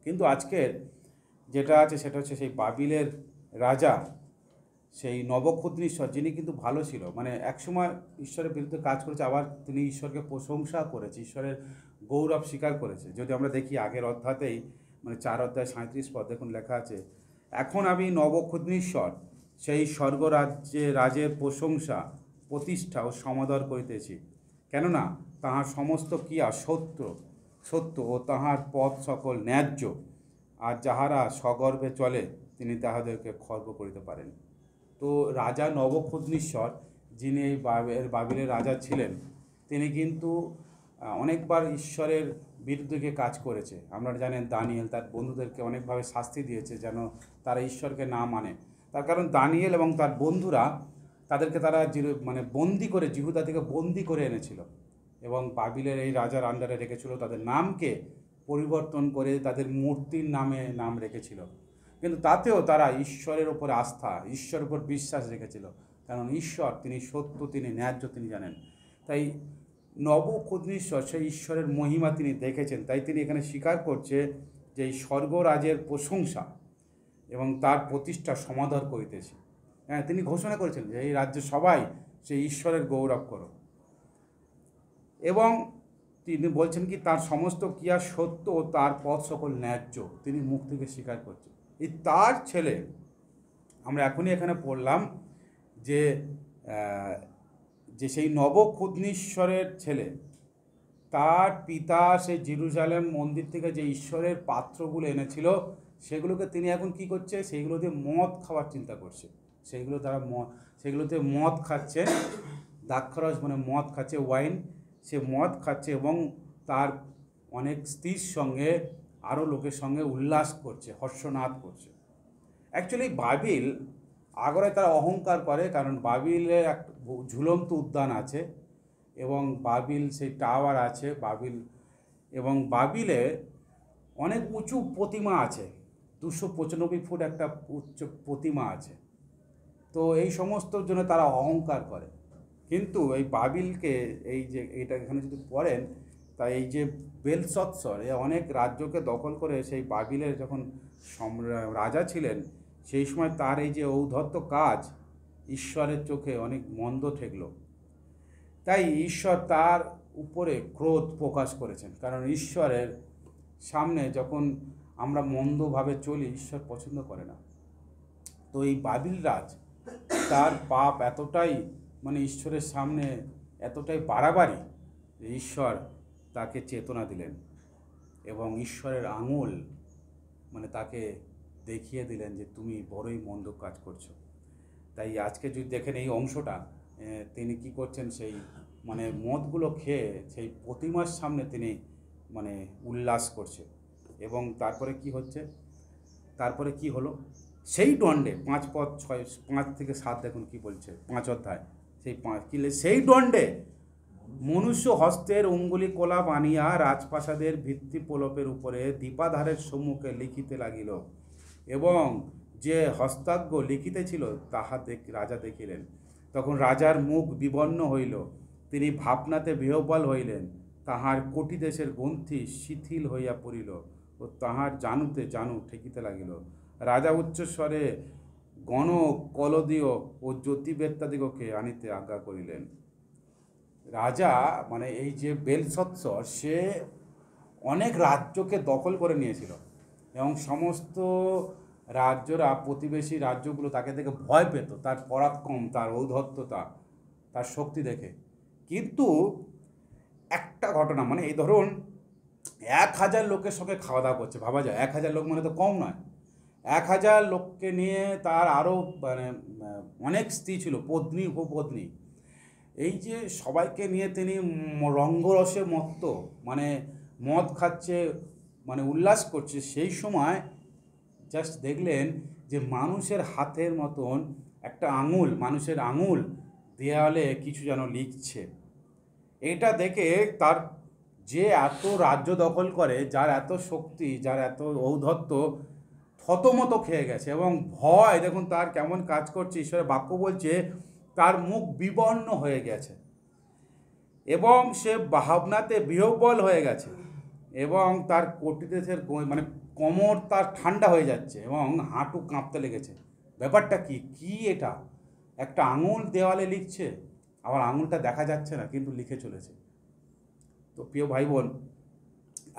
কিন্তু আজকের যেটা আছে সেটা হচ্ছে সেই বাবিলের রাজা, সেই নবক্ষত্রেশ্বর, যিনি কিন্তু ভালো ছিল, মানে একসময় ঈশ্বরের বিরুদ্ধে কাজ করেছে, আবার তিনি ঈশ্বরকে প্রশংসা করেছে, ঈশ্বরের গৌরব স্বীকার করেছে। যদি আমরা দেখি আগের অধ্যাতেই, মানে 4 অধ্যায় 37 পদ দেখুন লেখা আছে, এখন আমি নবক্ষত্রেশ্বর সেই রাজের প্রশংসা, প্রতিষ্ঠা ও সমাদর করিতেছি, কেননা তাহার সমস্ত ক্রিয়া সত্য ও তাহার পথ সকল ন্যায্য, আর যাহারা সগর্বে চলে তিনি তাহাদেরকে খর্ব করিতে পারেন। তো রাজা নবক্ষত্রেশ্বর, যিনি এই বাবিলের রাজা ছিলেন, তিনি কিন্তু অনেকবার ঈশ্বরের বিরুদ্ধে কাজ করেছে। আপনারা জানেন দানিয়েল তার বন্ধুদেরকে অনেকভাবে শাস্তি দিয়েছে যেন তারা ঈশ্বরকে না মানে। তার কারণ দানিয়েল এবং তার বন্ধুরা তাদেরকে তারা মানে বন্দি করে, জিহুদা থেকে বন্দি করে এনেছিল এবং বাবিলের এই রাজার আন্ডারে রেখেছিল। তাদের নামকে পরিবর্তন করে তাদের মূর্তির নাম রেখেছিল, কিন্তু তাতেও তারা ঈশ্বরের ওপর আস্থা, ঈশ্বরের উপর বিশ্বাস রেখেছিল, কারণ ঈশ্বর তিনি সত্য, তিনি ন্যায্য, তিনি জানেন। তাই নবক্ষত্রেশ্বর সেই ঈশ্বরের মহিমা তিনি দেখেছেন, তাই তিনি এখানে স্বীকার করছে যে এই স্বর্গরাজের প্রশংসা এবং তার প্রতিষ্ঠা সমাদর করিতেছে। হ্যাঁ, তিনি ঘোষণা করেছেন যে এই রাজ্যে সবাই সেই ঈশ্বরের গৌরব করো, এবং তিনি বলছেন কি তার সমস্ত ক্রিয়া সত্য ও তার পথ সকল ন্যায্য, তিনি মুখ থেকে স্বীকার করছেন। এই তার ছেলে, আমরা এখনই এখানে পড়লাম যে সেই নবক্ষত্রেশ্বরের ছেলে, তার পিতা সেই জেরুজালেম মন্দির থেকে যে ঈশ্বরের পাত্রগুলো এনেছিল, সেগুলোকে তিনি এখন কি করছে, সেইগুলো দিয়ে মদ খাওয়ার চিন্তা করছে। সেগুলোতে মদ খাচ্ছে, দ্রাক্ষারস মানে মদ খাচ্ছে, ওয়াইন, সে মদ খাচ্ছে এবং তার অনেক স্ত্রীর সঙ্গে আরও লোকের সঙ্গে উল্লাস করছে, হর্ষনাদ করছে। অ্যাকচুয়ালি বাবিল আগরায় তারা অহংকার করে, কারণ বাবিলের এক ঝুলন্ত উদ্যান আছে এবং বাবিল সেই টাওয়ার আছে বাবিল, এবং বাবিলে অনেক উঁচু প্রতিমা আছে, 295 ফুট একটা উচ্চ প্রতিমা আছে। তো এই সমস্তর জন্য তারা অহংকার করে। কিন্তু এই বাবিলকে, এইটা এখানে যদি পড়েন, তাই এই যে বেলশৎসর অনেক রাজ্যকে দখল করে সেই বাবিলের যখন রাজা ছিলেন, সেই সময় তার এই যে ঔদ্ধত্য কাজ ঈশ্বরের চোখে অনেক মন্দ ঠেকল। তাই ঈশ্বর তার উপরে ক্রোধ প্রকাশ করেছেন, কারণ ঈশ্বরের সামনে যখন আমরা মন্দভাবে চলি, ঈশ্বর পছন্দ করে না। তো এই বাবিল রাজ, তার পাপ এতটাই, মানে ঈশ্বরের সামনে এতটাই বাড়াবাড়ি, ঈশ্বর তাকে চেতনা দিলেন এবং ঈশ্বরের আঙুল মানে তাকে দেখিয়ে দিলেন যে তুমি বড়ই মন্দ কাজ করছো। তাই আজকে যদি দেখেন এই অংশটা, তিনি কি করছেন, সেই মানে মদগুলো খেয়ে সেই প্রতিমার সামনে তিনি মানে উল্লাস করছে। এবং তারপরে কি হচ্ছে, তারপরে কি হলো, সেই দণ্ডে 5:6-5 থেকে 7 দেখুন কি বলছে, 5 অধ্যায়, সেই 5 কি সেই দণ্ডে মনুষ্য হস্তের অঙ্গুলি কোলা বানিয়া রাজপ্রাসাদের ভিত্তি পোলপের উপরে দীপাধারের সম্মুখে লিখিতে লাগিল, এবং যে হস্তাজ্ঞ লিখিতেছিল তাহা রাজা দেখিলেন। তখন রাজার মুখ বিবর্ণ হইল, তিনি ভাবনাতে বিহ্বল হইলেন, তাহার কোটি দেশের গ্রন্থি শিথিল হইয়া পড়িল ও তাহার জানুতে জানু ঠেকিতে লাগিল। রাজা উচ্চস্বরে গণক, কলদীয় ও জ্যোতিবেত্তাদিগকে আনিতে আজ্ঞা করিলেন। রাজা মানে এই যে বেলশৎসর, সে অনেক রাজ্যকে দখল করে নিয়েছিল এবং সমস্ত রাজ্যরা, প্রতিবেশী রাজ্যগুলো তাকে দেখে ভয় পেত, তার পরাক্রম, তার ঔদ্ধত্যতা, তার শক্তি দেখে। কিন্তু একটা ঘটনা, মানে এই ধরুন 1000 লোকের সঙ্গে খাওয়া দাওয়া করছে, ভাবা যায় 1000 লোক মানে তো কম নয়। 1000 লোককে নিয়ে তার আরও মানে অনেক স্ত্রী ছিল, পত্নী উপপত্নী। এই যে সবাইকে নিয়ে তিনি রঙ্গরসে মত্ত, মানে মদ খাচ্ছে, মানে উল্লাস করছে, সেই সময় জাস্ট দেখলেন যে মানুষের হাতের মতন একটা আঙুল, মানুষের আঙুল দেয়ালে কিছু যেন লিখছে। এটা দেখে তার যে এত রাজ্য দখল করে, যার এত শক্তি, যার এত ঔদ্ধত্য, থতমত খেয়ে গেছে এবং ভয় দেখুন তার কেমন কাজ করছে। ঈশ্বরের বাক্য বলছে তার মুখ বিবর্ণ হয়ে গেছে এবং সে ভাবনাতে বিহ্বল হয়ে গেছে এবং তার কোটি দেশের মানে কোমর তার ঠান্ডা হয়ে যাচ্ছে এবং হাঁটু কাঁপতে লেগেছে। ব্যাপারটা কি, কি এটা? একটা আঙুল দেওয়ালে লিখছে, আবার আঙুলটা দেখা যাচ্ছে না কিন্তু লিখে চলেছে। তো প্রিয় ভাই বোন,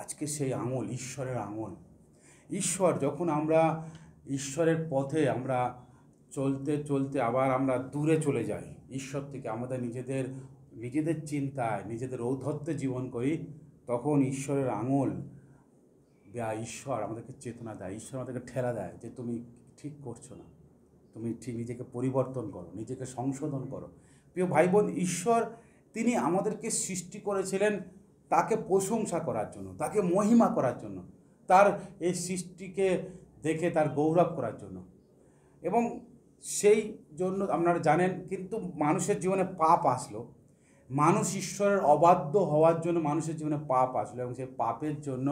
আজকে সেই আঙুল ঈশ্বরের আঙুল। ঈশ্বর যখন আমরা ঈশ্বরের পথে আমরা চলতে চলতে আবার আমরা দূরে চলে যাই ঈশ্বর থেকে, আমাদের নিজেদের চিন্তায়, নিজেদের ঔদ্ধত্যে জীবন করি, তখন ঈশ্বরের আঙুল বা ঈশ্বর আমাদেরকে চেতনা দেয়, ঈশ্বর আমাদেরকে ঠেলা দেয় যে তুমি ঠিক করছো না, তুমি ঠিক নিজেকে পরিবর্তন করো, নিজেকে সংশোধন করো। প্রিয় ভাই বোন, ঈশ্বর তিনি আমাদেরকে সৃষ্টি করেছিলেন তাকে প্রশংসা করার জন্য, তাকে মহিমা করার জন্য, তার এই সৃষ্টিকে দেখে তার গৌরব করার জন্য। এবং সেই জন্য আপনারা জানেন, কিন্তু মানুষের জীবনে পাপ আসলো, মানুষ ঈশ্বরের অবাধ্য হওয়ার জন্য মানুষের জীবনে পাপ আসলো এবং সেই পাপের জন্য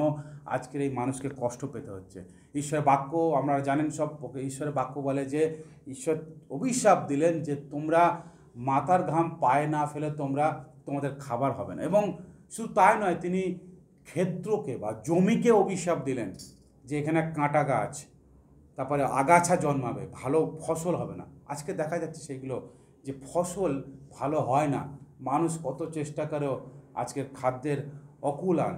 আজকের এই মানুষকে কষ্ট পেতে হচ্ছে। ঈশ্বরের বাক্য আপনারা জানেন সব, ঈশ্বরের বাক্য বলে যে ঈশ্বর অভিশাপ দিলেন যে তোমরা মাথার ঘাম পায়ে না ফেলে তোমাদের খাবার হবে না। এবং শুধু তাই নয়, তিনি ক্ষেত্রকে বা জমিকে অভিশাপ দিলেন যে এখানে কাঁটা গাছ, তারপরে আগাছা জন্মাবে, ভালো ফসল হবে না। আজকে দেখা যাচ্ছে সেইগুলো যে ফসল ভালো হয় না, মানুষ কত চেষ্টা করেও আজকের খাদ্যের অকুলান,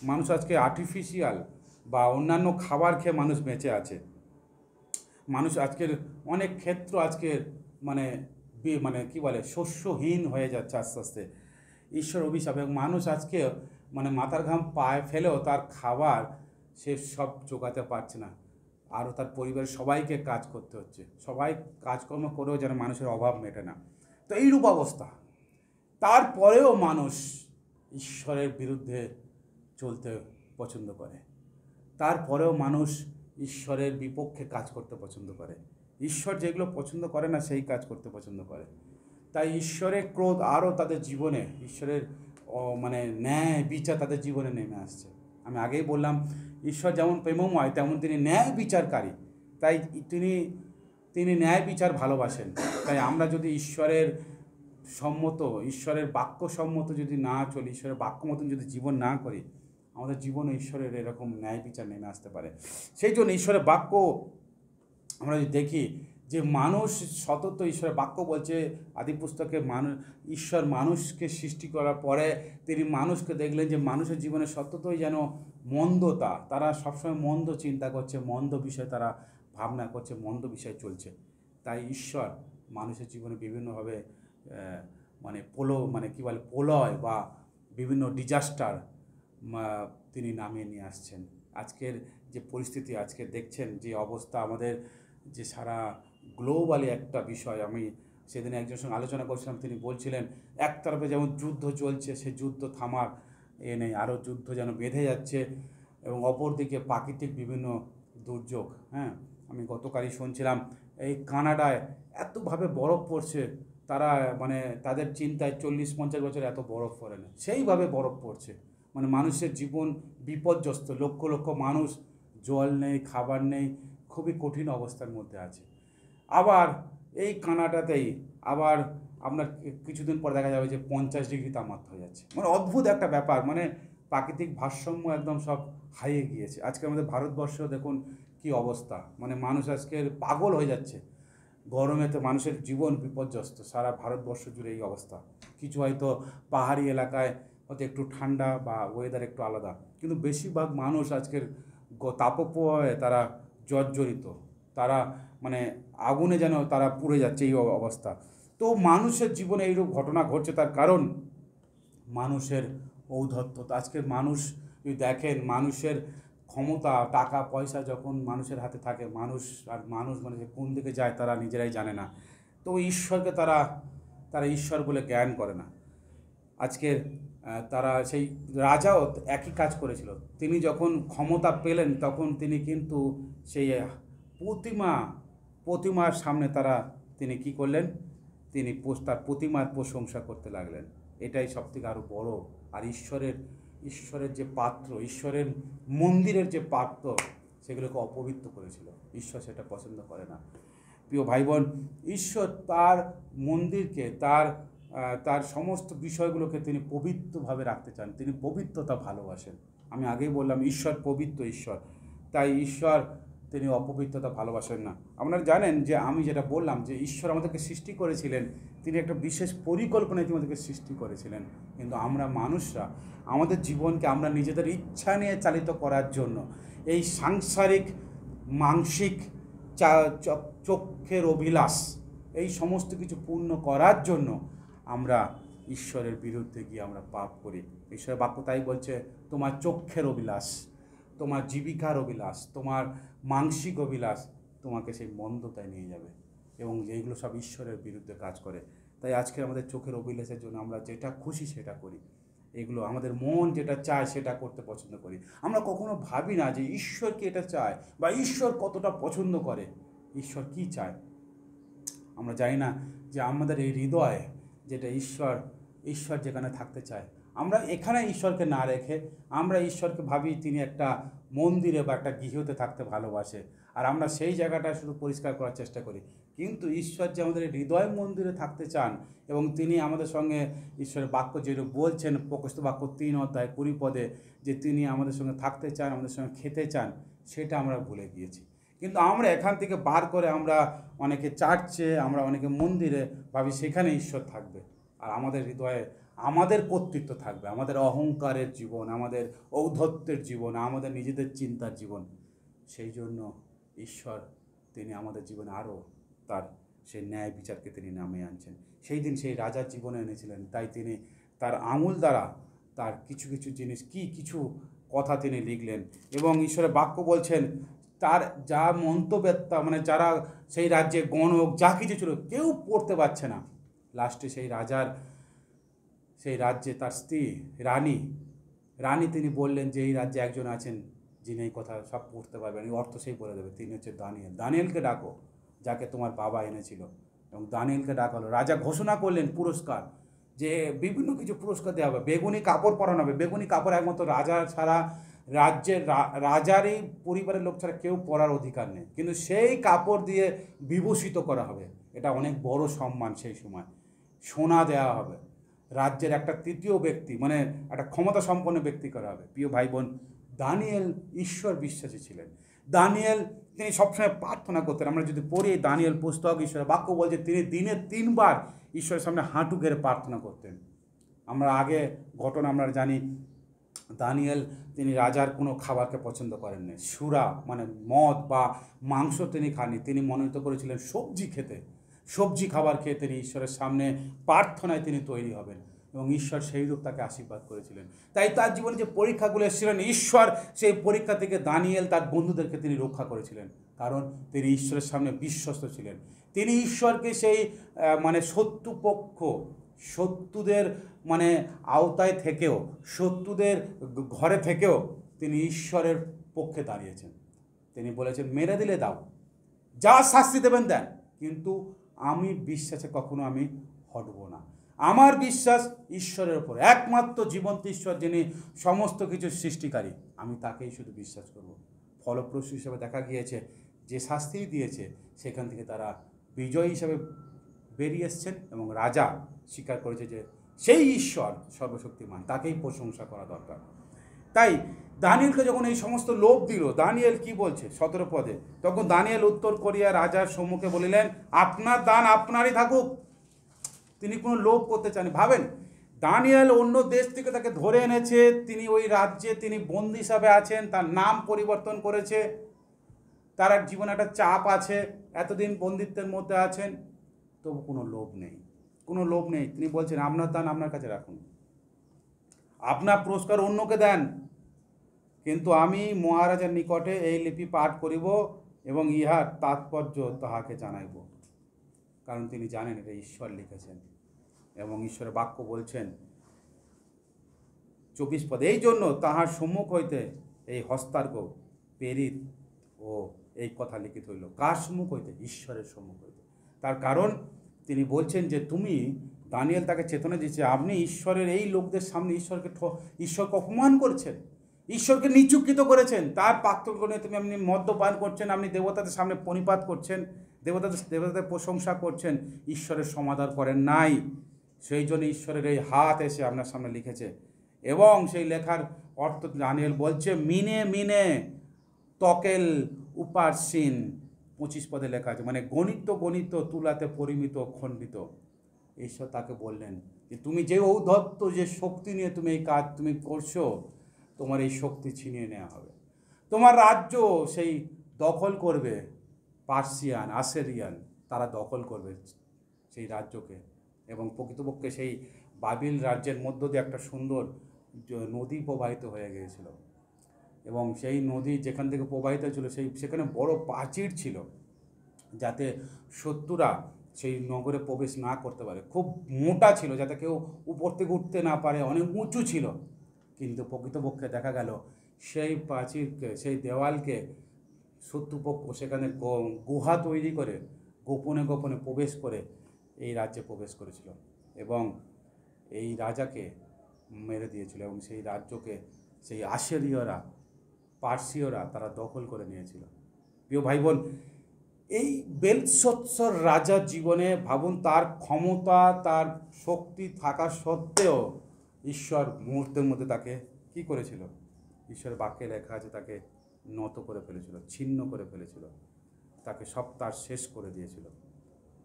মানুষ আজকে আর্টিফিশিয়াল বা অন্যান্য খাবার খেয়ে মানুষ বেঁচে আছে। মানুষ আজকের অনেক ক্ষেত্র আজকের মানে মানে কী বলে, শস্যহীন হয়ে যাচ্ছে আস্তে আস্তে, ঈশ্বর অভিশাপ। এবং মানুষ আজকে মানে মাথার ঘাম পায়ে ফেলেও তার খাবার সে সব জোগাতে পারছে না, আরও তার পরিবারের সবাইকে কাজ করতে হচ্ছে, সবাই কাজকর্ম করেও যেন মানুষের অভাব মেটে না। তো এইরূপ অবস্থা, তারপরেও মানুষ ঈশ্বরের বিরুদ্ধে চলতে পছন্দ করে, তারপরেও মানুষ ঈশ্বরের বিপক্ষে কাজ করতে পছন্দ করে, ঈশ্বর যেগুলো পছন্দ করে না সেই কাজ করতে পছন্দ করে। তাই ঈশ্বরের ক্রোধ আরও তাদের জীবনে, ঈশ্বরের মানে ন্যায় বিচার তাদের জীবনে নেমে আসছে। আমি আগেই বললাম, ঈশ্বর যেমন প্রেমময় তেমন তিনি ন্যায় বিচারকারী, তাই তিনি ন্যায় বিচার ভালোবাসেন। তাই আমরা যদি ঈশ্বরের সম্মত, ঈশ্বরের বাক্য সম্মত যদি না চলি, ঈশ্বরের বাক্য মতন যদি জীবন না করি, আমাদের জীবনে ঈশ্বরের এরকম ন্যায় বিচার নেমে আসতে পারে। সেই জন্য ঈশ্বরের বাক্য আমরা যদি দেখি যে মানুষ সতত, ঈশ্বরের বাক্য বলছে আদি পুস্তকে ঈশ্বর মানুষকে সৃষ্টি করার পরে তিনি মানুষকে দেখলেন যে মানুষের জীবনে সততই যেন মন্দতা, তারা সবসময় মন্দ চিন্তা করছে, মন্দ বিষয় তারা ভাবনা করছে, মন্দ বিষয় চলছে। তাই ঈশ্বর মানুষের জীবনে বিভিন্নভাবে মানে প্রলয় বা বিভিন্ন ডিজাস্টার তিনি নামিয়ে নিয়ে আসছেন। আজকের যে পরিস্থিতি, আজকে দেখছেন যে অবস্থা, আমাদের যে সারা গ্লোবালি একটা বিষয়, আমি সেদিন একজনের সঙ্গে আলোচনা করছিলাম, তিনি বলছিলেন একতরফে যেমন যুদ্ধ চলছে, সে যুদ্ধ থামার নেই, আরও যুদ্ধ যেন বেঁধে যাচ্ছে, এবং অপরদিকে প্রাকৃতিক বিভিন্ন দুর্যোগ। হ্যাঁ, আমি গতকালই শুনছিলাম এই কানাডায় এতভাবে বরফ পড়ছে, তারা মানে তাদের চিন্তায় 40-50 বছর এত বরফ পড়ে না, সেইভাবে বরফ পড়ছে। মানে মানুষের জীবন বিপর্যস্ত, লক্ষ লক্ষ মানুষ, জল নেই, খাবার নেই, খুবই কঠিন অবস্থার মধ্যে আছে। আবার এই কানাডাতেই আবার আপনার কিছুদিন পর দেখা যাবে যে 50 ডিগ্রি তাপমাত্রা হয়ে যাচ্ছে। মানে অদ্ভুত একটা ব্যাপার, মানে প্রাকৃতিক ভারসাম্য একদম সব হারিয়ে গিয়েছে। আজকে আমাদের ভারতবর্ষ দেখুন কি অবস্থা, মানে মানুষ আজকের পাগল হয়ে যাচ্ছে গরমেতে, মানুষের জীবন বিপর্যস্ত। সারা ভারতবর্ষ জুড়ে এই অবস্থা। কিছু হয়তো পাহাড়ি এলাকায় হয়তো একটু ঠান্ডা বা ওয়েদার একটু আলাদা, কিন্তু বেশিরভাগ মানুষ আজকের তাপপ্রবাহে তারা জর্জরিত, তারা মানে আগুনে যেন তারা পুড়ে যাচ্ছে এই অবস্থা। তো মানুষের জীবনে এইরূপ ঘটনা ঘটছে, তার কারণ মানুষের ঔদ্ধত্য। আজকের মানুষ যদি দেখেন, মানুষের ক্ষমতা, টাকা পয়সা যখন মানুষের হাতে থাকে, মানুষ মানে যে কোন দিকে যায় তারা নিজেরাই জানে না। তো ঈশ্বরকে তারা ঈশ্বর বলে জ্ঞান করে না। আজকের তারা সেই রাজাও একই কাজ করেছিল। তিনি যখন ক্ষমতা পেলেন তখন তিনি কিন্তু সেই প্রতিমার সামনে তিনি কি করলেন, তিনি তার প্রতিমার প্রশংসা করতে লাগলেন। এটাই সবথেকে আরও বড়। আর ঈশ্বরের যে পাত্র, ঈশ্বরের মন্দিরের যে পাত্র, সেগুলোকে অপবিত্র করেছিল। ঈশ্বর সেটা পছন্দ করে না। প্রিয় ভাই বোন, ঈশ্বর তার মন্দিরকে, তার সমস্ত বিষয়গুলোকে তিনি পবিত্রভাবে রাখতে চান। তিনি পবিত্রতা ভালোবাসেন। আমি আগেই বললাম ঈশ্বর পবিত্র ঈশ্বর, তাই ঈশ্বর তিনি অপবিত্রতা ভালোবাসেন না। আপনারা জানেন যে আমি যেটা বললাম যে ঈশ্বর আমাদেরকে সৃষ্টি করেছিলেন, তিনি একটা বিশেষ পরিকল্পনায় তিনি আমাদেরকে সৃষ্টি করেছিলেন। কিন্তু আমরা মানুষরা আমাদের জীবনকে আমরা নিজেদের ইচ্ছা নিয়ে চালিত করার জন্য, এই সাংসারিক মানসিক চক্ষের অভিলাষ, এই সমস্ত কিছু পূর্ণ করার জন্য আমরা ঈশ্বরের বিরুদ্ধে গিয়ে আমরা পাপ করি। ঈশ্বরের বাক্য তাই বলছে, তোমার চক্ষের অভিলাষ, তোমার জীবিকার অভিলাষ, তোমার মানসিক অভিলাষ তোমাকে সেই মন্দতায় নিয়ে যাবে, এবং এইগুলো সব ঈশ্বরের বিরুদ্ধে কাজ করে। তাই আজকে আমাদের চোখের অভিলাষের জন্য আমরা যেটা খুশি সেটা করি, এগুলো আমাদের মন যেটা চায় সেটা করতে পছন্দ করি। আমরা কখনো ভাবি না যে ঈশ্বর কি এটা চায়, বা ঈশ্বর কতটা পছন্দ করে, ঈশ্বর কি চায়। আমরা জানি না যে আমাদের এই হৃদয়ে যেটা ঈশ্বর যেখানে থাকতে চায়, আমরা এখানে ঈশ্বরকে না রেখে আমরা ঈশ্বরকে ভাবি তিনি একটা মন্দিরে বা একটা গৃহতে থাকতে ভালোবাসে, আর আমরা সেই জায়গাটা শুধু পরিষ্কার করার চেষ্টা করি। কিন্তু ঈশ্বর যে আমাদের হৃদয় মন্দিরে থাকতে চান, এবং তিনি আমাদের সঙ্গে, ঈশ্বরের বাক্য যেরূপ বলছেন প্রকাশিত বাক্য 3:20 যে তিনি আমাদের সঙ্গে থাকতে চান, আমাদের সঙ্গে খেতে চান, সেটা আমরা ভুলে গিয়েছি। কিন্তু আমরা এখান থেকে বার করে আমরা অনেকে চার্চে, আমরা অনেকে মন্দিরে ভাবি সেখানে ঈশ্বর থাকবে, আর আমাদের হৃদয়ে আমাদের কর্তৃত্ব থাকবে, আমাদের অহংকারের জীবন, আমাদের ঔদ্ধত্যের জীবন, আমাদের নিজেদের চিন্তার জীবন। সেই জন্য ঈশ্বর তিনি আমাদের জীবনে আরও তার সেই ন্যায় বিচারকে তিনি নামিয়ে আনছেন। সেই দিন সেই রাজার জীবনে এনেছিলেন, তাই তিনি তার আঙুল দ্বারা তার কিছু কিছু জিনিস, কিছু কথা তিনি লিখলেন। এবং ঈশ্বরের বাক্য বলছেন তার যা মন্তব্যতা, মানে যারা সেই রাজ্যে গণক যা কিছু ছিল কেউ পড়তে পারছে না। লাস্টে সেই রাজ্যে তার স্ত্রী রানী তিনি বললেন যে এই রাজ্যে একজন আছেন যিনি এই কথা সব পড়তে পারবেন, এই অর্থ সেই বলে দেবে। তিনি হচ্ছে দানিয়েলকে ডাকো, যাকে তোমার বাবা এনেছিল। এবং দানিয়েলকে ডাকা হলো। রাজা ঘোষণা করলেন পুরস্কার, যে বিভিন্ন কিছু পুরস্কার দেওয়া হবে, বেগুনি কাপড় পরানো হবে। বেগুনি কাপড় একমাত্র রাজা ছাড়া, রাজারই পরিবারের লোক ছাড়া কেউ পরার অধিকার নেই, কিন্তু সেই কাপড় দিয়ে বিভূষিত করা হবে। এটা অনেক বড় সম্মান। সেই সময় সোনা দেওয়া হবে, রাজ্যের একটা তৃতীয় ব্যক্তি, মানে একটা ক্ষমতা সম্পন্ন ব্যক্তি করা হবে। প্রিয় ভাই বোন, দানিয়েল ঈশ্বর বিশ্বাসী ছিলেন। দানিয়েল তিনি সবসময় প্রার্থনা করতেন। আমরা যদি পড়ি দানিয়েল পুস্তক, ঈশ্বরের বাক্য বলছে তিনি দিনে 3 বার ঈশ্বরের সামনে হাঁটু গেড়ে প্রার্থনা করতেন। আমরা আগে ঘটনা আমরা জানি, দানিয়েল তিনি রাজার কোনো খাবারকে পছন্দ করেননি। সুরা মানে মদ বা মাংস তিনি খাননি। তিনি মনোনীত করেছিলেন সবজি খাবার খেয়ে তিনি ঈশ্বরের সামনে প্রার্থনায় তিনি তৈরি হবেন। এবং ঈশ্বর সেই রূপ তাকে আশীর্বাদ করেছিলেন। তাই তার জীবনে যে পরীক্ষাগুলো এসেছিলেন, ঈশ্বর সেই পরীক্ষা থেকে দানিয়েল তার বন্ধুদেরকে তিনি রক্ষা করেছিলেন, কারণ তিনি ঈশ্বরের সামনে বিশ্বস্ত ছিলেন। তিনি ঈশ্বরকে সেই মানে শত্রুপক্ষ, শত্রুদের মানে আওতায় থেকেও, শত্রুদের ঘরে থেকেও তিনি ঈশ্বরের পক্ষে দাঁড়িয়েছেন। তিনি বলেছেন, মেরে দিলে দাও, যা শাস্তি দেবেন দেন, কিন্তু আমি বিশ্বাসে কখনো আমি হটব না। আমার বিশ্বাস ঈশ্বরের ওপর, একমাত্র জীবন্ত ঈশ্বর যিনি সমস্ত কিছু সৃষ্টিকারী, আমি তাকেই শুধু বিশ্বাস করব। ফলপ্রসূ হিসেবে দেখা গিয়েছে যে শাস্তিই দিয়েছে সেখান থেকে তারা বিজয়ী হিসেবে বেরিয়ে এসছেন এবং রাজা স্বীকার করেছে যে সেই ঈশ্বর সর্বশক্তিমান, তাকেই প্রশংসা করা দরকার। তাই দানিয়েলকে যখন এই সমস্ত লোভ দিল, দানিয়েল কি বলছে 17 পদে, তখন দানিয়েল উত্তর করিয়া রাজার সম্মুখে বলিলেন, আপনার দান আপনারই থাকুক। তিনি কোনো লোভ করতে চান। ভাবেন, দানিয়েল অন্য দেশ থেকে তাকে ধরে এনেছে, তিনি ওই রাজ্যে তিনি বন্দী হিসাবে আছেন, তার নাম পরিবর্তন করেছে, তার জীবনে একটা চাপ আছে, এতদিন বন্দিত্বের মধ্যে আছেন, তবু কোনো লোভ নেই, কোনো লোভ নেই। তিনি বলছেন, আপনার দান আপনার কাছে রাখুন, আপনার পুরস্কার অন্যকে দেন, কিন্তু আমি মহারাজার নিকটে এই লিপি পাঠ করিব এবং ইহার তাৎপর্য তাহাকে জানাইব। কারণ তিনি জানেন এটা ঈশ্বর লিখেছেন এবং ঈশ্বরের বাক্য বলছেন 24 পদে, এই জন্য তাহার সম্মুখ হইতে এই হস্তার্ঘ প্রেরিত ও এই কথা লিখিত হইল। কার সম্মুখ হইতে? ঈশ্বরের সম্মুখ হইতে। তার কারণ তিনি বলছেন যে তুমি, দানিয়েল তাকে চেতনা দিচ্ছে, আপনি ঈশ্বরের এই লোকদের সামনে ঈশ্বরকে অপমান করছেন, ঈশ্বরকে নিচুকৃত করেছেন, তার পাত্রগুলো নিয়ে তুমি আপনি মদ্যপান করছেন, আপনি দেবতাদের সামনে পরিপাত করছেন, দেবতাদের প্রশংসা করছেন, ঈশ্বরের সমাদর করেন নাই। সেই জন্য ঈশ্বরের এই হাত এসে আপনার সামনে লিখেছে। এবং সেই লেখার অর্থ দানিয়েল বলছে, মিনে মিনে তকেল উপার্সিন 25 পদে লেখা আছে, মানে গণিত গণিত তুলাতে পরিমিত খণ্ডিত। ঈশ্বর তাকে বললেন যে তুমি যে ঔদ্ধত্য, যে শক্তি নিয়ে তুমি এই কাজ তুমি করছো, তোমার এই শক্তি ছিনিয়ে নেওয়া হবে। তোমার রাজ্য সেই দখল করবে পার্সিয়ান, আসেরিয়ান, তারা দখল করবে সেই রাজ্যকে। এবং প্রকৃতপক্ষে সেই বাবিল রাজ্যের মধ্য দিয়ে একটা সুন্দর নদী প্রবাহিত হয়ে গিয়েছিল এবং সেই নদী যেখান থেকে প্রবাহিত ছিল সেখানে বড় প্রাচীর ছিল, যাতে শত্রুরা সেই নগরে প্রবেশ না করতে পারে। খুব মোটা ছিল, যাতে কেউ উপর থেকে উঠতে না পারে, অনেক উঁচু ছিল। কিন্তু প্রকৃতপক্ষে দেখা গেল সেই প্রাচীরকে, সেই দেওয়ালকে শত্রুপক্ষ সেখানে গুহা তৈরি করে গোপনে গোপনে প্রবেশ করে এই রাজ্যে প্রবেশ করেছিল এবং এই রাজাকে মেরে দিয়েছিল এবং সেই রাজ্যকে সেই আসেরীয়রা, পার্সীয়রা তারা দখল করে নিয়েছিল। প্রিয় ভাই বোন, এই বেলশৎসর রাজার জীবনে ভাবুন, তার ক্ষমতা, তার শক্তি থাকা সত্ত্বেও ঈশ্বর মুহূর্তের মধ্যে তাকে কি করেছিল? ঈশ্বরের বাক্যে লেখা আছে তাকে নত করে ফেলেছিল, ছিন্ন করে ফেলেছিল, তাকে সব তার শেষ করে দিয়েছিল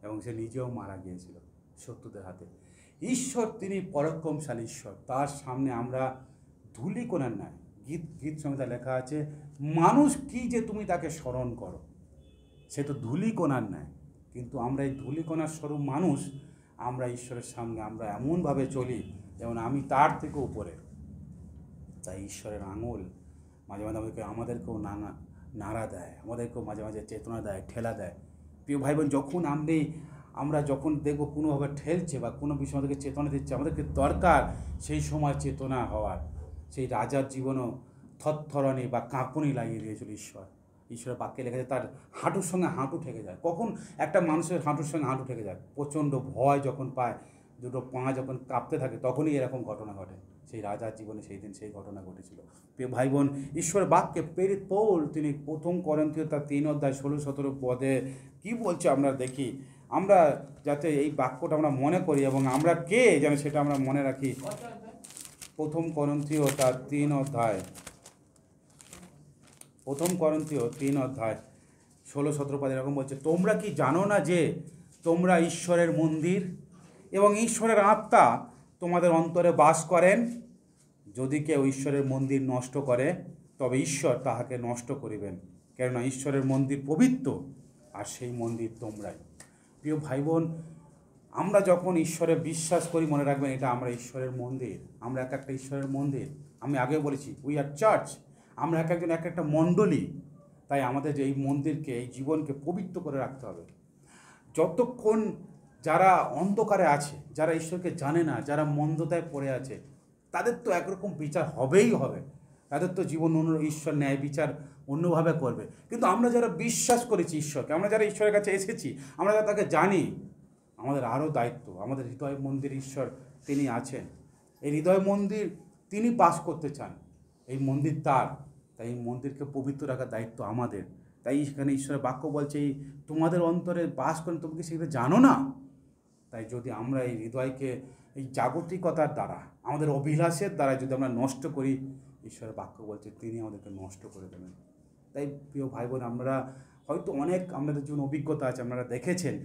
এবং সে নিজেও মারা গিয়েছিল শত্রুদের হাতে। ঈশ্বর তিনি পরাক্রমশালী ঈশ্বর, তার সামনে আমরা ধূলিকণার নাই। গীত সংহিতা লেখা আছে, মানুষ কি যে তুমি তাকে স্মরণ করো, সে তো ধূলিকণার নাই। কিন্তু আমরা এই ধূলিকণার স্বরূপ মানুষ, আমরা ঈশ্বরের সামনে আমরা এমনভাবে চলি যেমন আমি তার থেকে উপরে। তাই ঈশ্বরের আঙুল মাঝে মাঝে আমাদেরকেও নাড়া দেয়, আমাদেরকেও মাঝে মাঝে চেতনা দেয়, ঠেলা দেয়। প্রিয় ভাই বোন, যখন আমরা যখন দেখবো কোনোভাবে ঠেলছে বা কোনো বিষয় আমাদেরকে চেতনা দিচ্ছে, আমাদেরকে দরকার সেই সময় চেতনা হওয়ার। সেই রাজার জীবনও থরথরানি বা কাঁপুনি লাগিয়ে দিয়েছিল ঈশ্বরের বাক্যে লেখা যায় তার হাঁটুর সঙ্গে হাঁটু ঠেকে যায়। কখন একটা মানুষের হাঁটুর সঙ্গে হাঁটু ঠেকে যায়? প্রচণ্ড ভয় যখন পায়, দুটো পা যখন কাঁপতে থাকে, তখনই এরকম ঘটনা ঘটে। সেই রাজার জীবনে সেই দিন সেই ঘটনা ঘটেছিল। প্রিয় ভাই বোন, ঈশ্বরের বাক্যে প্রেরিত পৌল তিনি 1 করিন্থীয় তার 3 অধ্যায় 16-17 পদে কি বলছে আমরা দেখি। আমরা যাতে এই বাক্যটা আমরা মনে করি এবং আমরা কে যেন সেটা আমরা মনে রাখি। 1 করিন্থীয় তার 3 অধ্যায় 16-17 পদে এরকম বলছে, তোমরা কি জানো না যে তোমরা ঈশ্বরের মন্দির এবং ঈশ্বরের আত্মা তোমাদের অন্তরে বাস করেন? যদি কেউ ঈশ্বরের মন্দির নষ্ট করে, তবে ঈশ্বর তাহাকে নষ্ট করিবেন, কেননা ঈশ্বরের মন্দির পবিত্র আর সেই মন্দির তোমরাই। প্রিয় ভাই বোন, আমরা যখন ঈশ্বরে বিশ্বাস করি, মনে রাখবেন এটা আমরা ঈশ্বরের মন্দির, আমরা এক একটা ঈশ্বরের মন্দির। আমি আগে বলেছি উই আর চার্চ, আমরা এক একজন এক একটা মণ্ডলী। তাই আমাদের যে এই মন্দিরকে, এই জীবনকে পবিত্র করে রাখতে হবে। যতক্ষণ যারা অন্ধকারে আছে, যারা ঈশ্বরকে জানে না, যারা মন্দতায় পড়ে আছে, তাদের তো একরকম বিচার হবেই হবে, তাদের তো জীবন অন্য, ঈশ্বর ন্যায় বিচার অন্যভাবে করবে। কিন্তু আমরা যারা বিশ্বাস করেছি ঈশ্বরকে, আমরা যারা ঈশ্বরের কাছে এসেছি, আমরা যারা তাকে জানি, আমাদের আরও দায়িত্ব। আমাদের হৃদয় মন্দির ঈশ্বর তিনি আছেন, এই হৃদয় মন্দির তিনি বাস করতে চান, এই মন্দির তার। তাই এই মন্দিরকে পবিত্র রাখার দায়িত্ব আমাদের। তাই এখানে ঈশ্বরের বাক্য বলছে, এই তোমাদের অন্তরে বাস করেন, তুমি কি সেটা জানো না? তাই যদি আমরা এই হৃদয়কে এই জাগতিকতার দ্বারা, আমাদের অভিলাষের দ্বারা যদি আমরা নষ্ট করি, ঈশ্বরের বাক্য বলছে তিনি আমাদেরকে নষ্ট করে দেবেন। তাই প্রিয় ভাই বোন, আমরা হয়তো অনেক, আমাদের জীবন অভিজ্ঞতা আছে, আপনারা দেখেছেন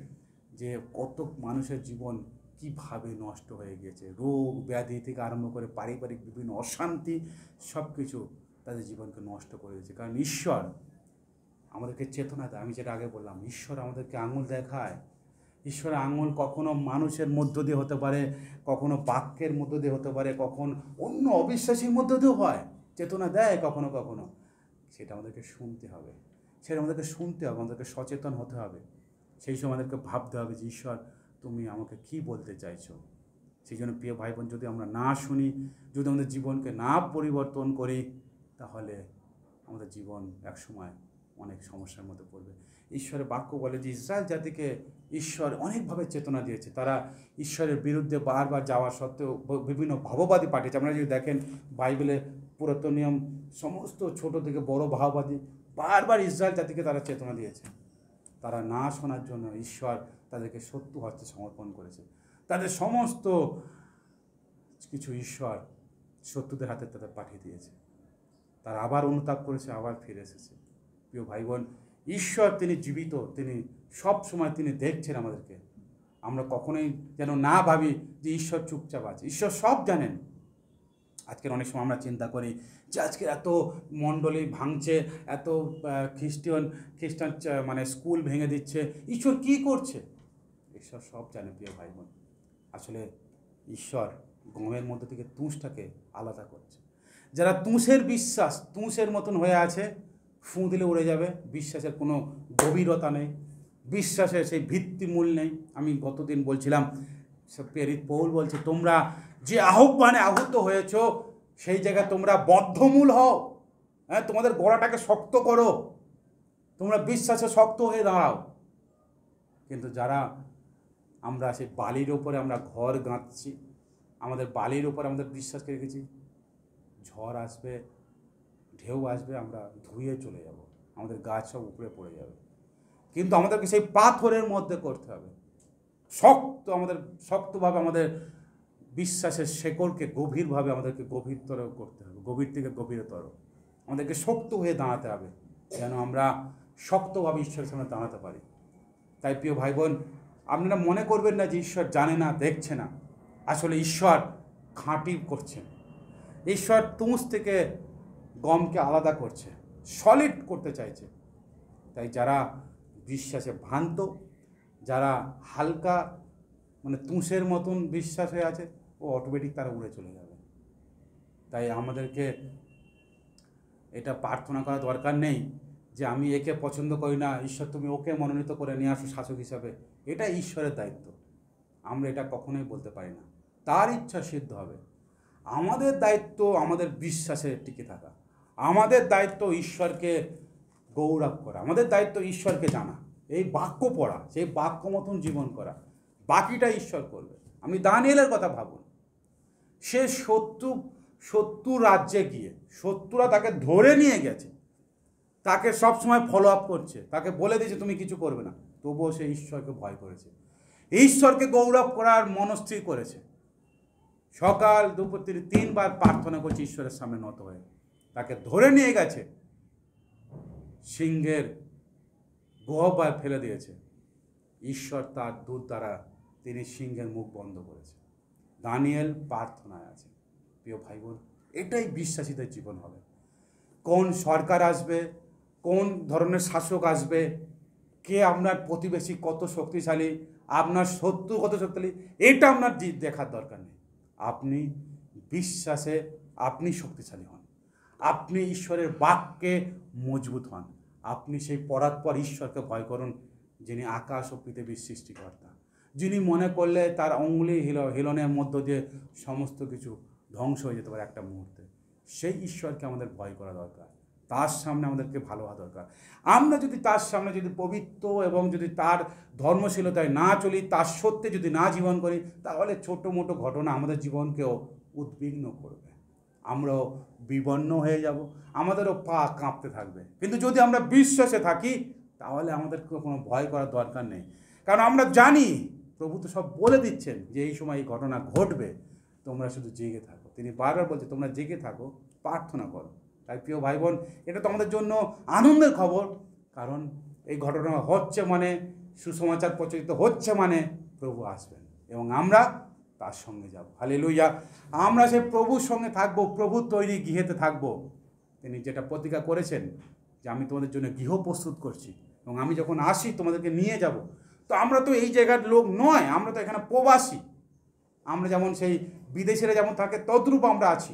যে কত মানুষের জীবন কীভাবে নষ্ট হয়ে গিয়েছে। রোগ ব্যাধি থেকে আরম্ভ করে পারিবারিক বিভিন্ন অশান্তি, সব কিছু তাদের জীবনকে নষ্ট করে দিয়েছে। কারণ ঈশ্বর আমাদেরকে চেতনা দেয়। আমি যেটা আগে বললাম, ঈশ্বর আমাদেরকে আঙুল দেখায়। ঈশ্বরের আঙুল কখনো মানুষের মধ্য দিয়ে হতে পারে, কখনো বাক্যের মধ্য দিয়ে হতে পারে, কখন অন্য অবিশ্বাসীর মধ্য দিয়েও হয়, চেতনা দেয় কখনো কখনো। সেটা আমাদেরকে শুনতে হবে, সেটা আমাদেরকে শুনতে হবে, আমাদেরকে সচেতন হতে হবে। সেই সময় আমাদেরকে ভাবতে হবে যে ঈশ্বর তুমি আমাকে কি বলতে চাইছো। সেই জন্য প্রিয় ভাই বোন, যদি আমরা না শুনি, যদি আমাদের জীবনকে না পরিবর্তন করি, তাহলে আমাদের জীবন একসময় অনেক সমস্যার মধ্যে পড়বে। ঈশ্বরের বাক্য বলে যে ইসরায়েল জাতিকে ঈশ্বর অনেকভাবে চেতনা দিয়েছে। তারা ঈশ্বরের বিরুদ্ধে বারবার যাওয়া সত্ত্বেও বিভিন্ন ভাববাদী পাঠিয়েছে। আপনারা যদি দেখেন বাইবেলে পুরাতন নিয়ম, সমস্ত ছোট থেকে বড় ভাববাদী বারবার ইসরায়েল জাতিকে তারা চেতনা দিয়েছে। তারা না শোনার জন্য ঈশ্বর তাদেরকে শত্রু হস্তে সমর্পণ করেছে। তাদের সমস্ত কিছু ঈশ্বর শত্রুদের হাতে তাদের পাঠিয়ে দিয়েছে। তারা আবার অনুতাপ করেছে, আবার ফিরে এসেছে। প্রিয় ভাই বোন, ঈশ্বর তিনি জীবিত, তিনি সব সময় তিনি দেখছেন আমাদেরকে। আমরা কখনোই যেন না ভাবি যে ঈশ্বর চুপচাপ আছে। ঈশ্বর সব জানেন। আজকের অনেক সময় আমরা চিন্তা করি যে আজকে এত মণ্ডলী ভাঙছে, এত খ্রিস্টান মানে স্কুল ভেঙে দিচ্ছে, ঈশ্বর কি করছে? ঈশ্বর সব জানে প্রিয় ভাই বোন। আসলে ঈশ্বর গমের মধ্যে থেকে তুষটাকে আলাদা করছে। যারা তুষের বিশ্বাস, তুষের মতন হয়ে আছে, ফুঁ দিলে উড়ে যাবে, বিশ্বাসের কোনো গভীরতা নেই, বিশ্বাসের সেই ভিত্তিমূল নেই। আমি গতদিন বলছিলাম, প্রেরিত পৌল বলছে তোমরা যে আহ্বানে আহত হয়েছ, সেই জায়গায় তোমরা বদ্ধমূল হও। হ্যাঁ, তোমাদের গোড়াটাকে শক্ত করো, তোমরা বিশ্বাসে শক্ত হয়ে দাঁড়াও। কিন্তু যারা আমরা সেই বালির ওপরে আমরা ঘর গাঁথছি, আমাদের বালির ওপরে আমাদের বিশ্বাসকে রেখেছি, ঝড় আসবে, ঢেউ আসবে, আমরা ধুয়ে চলে যাব, আমাদের গাছ সব উপরে পড়ে যাবে। কিন্তু আমাদেরকে সেই পাথরের মধ্যে করতে হবে, আমাদের শক্তভাবে আমাদের বিশ্বাসের শেকড়কে গভীরভাবে আমাদেরকে গভীরতর করতে হবে, গভীর থেকে গভীরতর আমাদেরকে শক্ত হয়ে দাঁড়াতে হবে, যেন আমরা শক্তভাবে ঈশ্বরের সামনে দাঁড়াতে পারি। তাই প্রিয় ভাই বোন, আপনারা মনে করবেন না যে ঈশ্বর জানে না, দেখছে না। আসলে ঈশ্বর খাঁটি করছেন। ঈশ্বর তুষ থেকে গমকে আলাদা করছে, সলিড করতে চাইছে। তাই যারা বিশ্বাসে ভ্রান্ত, যারা হালকা মানে তুষের মতন বিশ্বাস হয়ে আছে, ও অটোমেটিক তারা উড়ে চলে যাবে। তাই আমাদেরকে এটা প্রার্থনা করা দরকার নেই যে আমি একে পছন্দ করি না, ঈশ্বর তুমি ওকে মনোনীত করে নিয়ে আসো শাসক হিসাবে। এটা ঈশ্বরের দায়িত্ব, আমরা এটা কখনোই বলতে পারি না। তার ইচ্ছা সিদ্ধ হবে। আমাদের দায়িত্ব আমাদের বিশ্বাসে টিকে থাকা, আমাদের দায়িত্ব ঈশ্বরকে গৌরব করা, আমাদের দায়িত্ব ঈশ্বরকে জানা, এই বাক্য পড়া, সেই বাক্য মতন জীবন করা, বাকিটা ঈশ্বর করবে। আপনি দানিয়েলের কথা ভাবুন, সে শত্রু রাজ্যে গিয়ে শত্রুরা তাকে ধরে নিয়ে গেছে, তাকে সবসময় ফলো আপ করছে, তাকে বলে দিয়েছে তুমি কিছু করবে না, তবুও সে ঈশ্বরকে ভয় করেছে, ঈশ্বরকে গৌরব করার মনস্থির করেছে। সকাল দুপুর তিনি 3 বার প্রার্থনা করছে ঈশ্বরের সামনে নত হয়ে। তাকে ধরে নিয়ে গেছে, সিংহের গহ্বরে ফেলে দিয়েছে। ঈশ্বর তার দূত দ্বারা তিনি সিংহের মুখ বন্ধ করেছে। দানিয়েল প্রার্থনায় আছে। প্রিয় ভাই বোন, এটাই বিশ্বাসীদের জীবন হবে। কোন সরকার আসবে, কোন ধরনের শাসক আসবে, কে আপনার প্রতিবেশী কত শক্তিশালী, আপনার শত্রু কত শক্তিশালী এটা আপনার দেখার দরকার নেই। আপনি বিশ্বাসে আপনি শক্তিশালী হন, আপনি ঈশ্বরের বাক্যে মজবুত হন, আপনি সেই পরাৎপর ঈশ্বরকে ভয় করুন, যিনি আকাশ ও পৃথিবীর সৃষ্টিকর্তা, যিনি মনে করলে তার অঙ্গুলি হিলনের মধ্য দিয়ে সমস্ত কিছু ধ্বংস হয়ে যেতে পারে একটা মুহূর্তে। সেই ঈশ্বরকে আমাদের ভয় করা দরকার, তার সামনে আমাদেরকে ভালো হওয়া দরকার। আমরা যদি তার সামনে যদি পবিত্র এবং যদি তার ধর্মশীলতায় না চলি, তার সত্যে যদি না জীবন করি, তাহলে ছোটো মোটো ঘটনা আমাদের জীবনকেও উদ্বিগ্ন করবে, আমরাও বিবন্ন হয়ে যাব, আমাদেরও পা কাঁপতে থাকবে। কিন্তু যদি আমরা বিশ্বাসে থাকি, তাহলে আমাদেরকে কোনো ভয় করার দরকার নেই, কারণ আমরা জানি প্রভু তো সব বলে দিচ্ছেন যে এই সময় এই ঘটনা ঘটবে, তোমরা শুধু জেগে থাকো। তিনি বারবার বলছে তোমরা জেগে থাকো, প্রার্থনা করো। তাই প্রিয় ভাই বোন, এটা তো আমাদের জন্য আনন্দের খবর, কারণ এই ঘটনা হচ্ছে মানে, সুসমাচার প্রচারিত হচ্ছে মানে প্রভু আসবেন এবং আমরা তার সঙ্গে যাব। হালেলুয়া! আমরা সেই প্রভুর সঙ্গে থাকবো, প্রভুর তৈরি গৃহেতে থাকবো। তিনি যেটা প্রতিজ্ঞা করেছেন যে আমি তোমাদের জন্য গৃহ প্রস্তুত করছি এবং আমি যখন আসি তোমাদেরকে নিয়ে যাব। তো আমরা তো এই জায়গার লোক নয়, আমরা তো এখানে প্রবাসী। আমরা যেমন সেই বিদেশিরা যেমন থাকে তদ্রূপ আমরা আছি,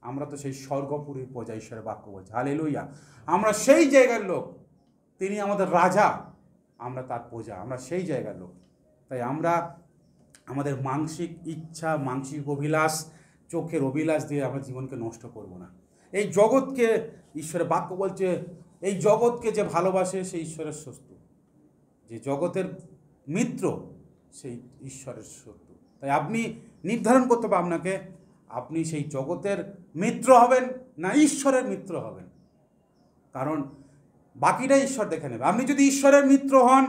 আমরা তো সেই স্বর্গপুরীর প্রজা, ঈশ্বরের বাক্য বলছে। হালেলুয়া! আমরা সেই জায়গার লোক, তিনি আমাদের রাজা, আমরা তার প্রজা, আমরা সেই জায়গার লোক। তাই আমরা আমাদের মানসিক ইচ্ছা, মানসিক অভিলাষ, চোখের অভিলাষ দিয়ে আমরা জীবনকে নষ্ট করব না। এই জগৎকে, ঈশ্বরের বাক্য বলছে, এই জগৎকে যে ভালোবাসে সেই ঈশ্বরের শত্রু, যে জগতের মিত্র সেই ঈশ্বরের শত্রু। তাই আপনি নির্ধারণ করতে হবে আপনাকে, আপনি সেই জগতের মিত্র হবেন না ঈশ্বরের মিত্র হবেন, কারণ বাকিটা ঈশ্বর দেখে নেবে। আপনি যদি ঈশ্বরের মিত্র হন,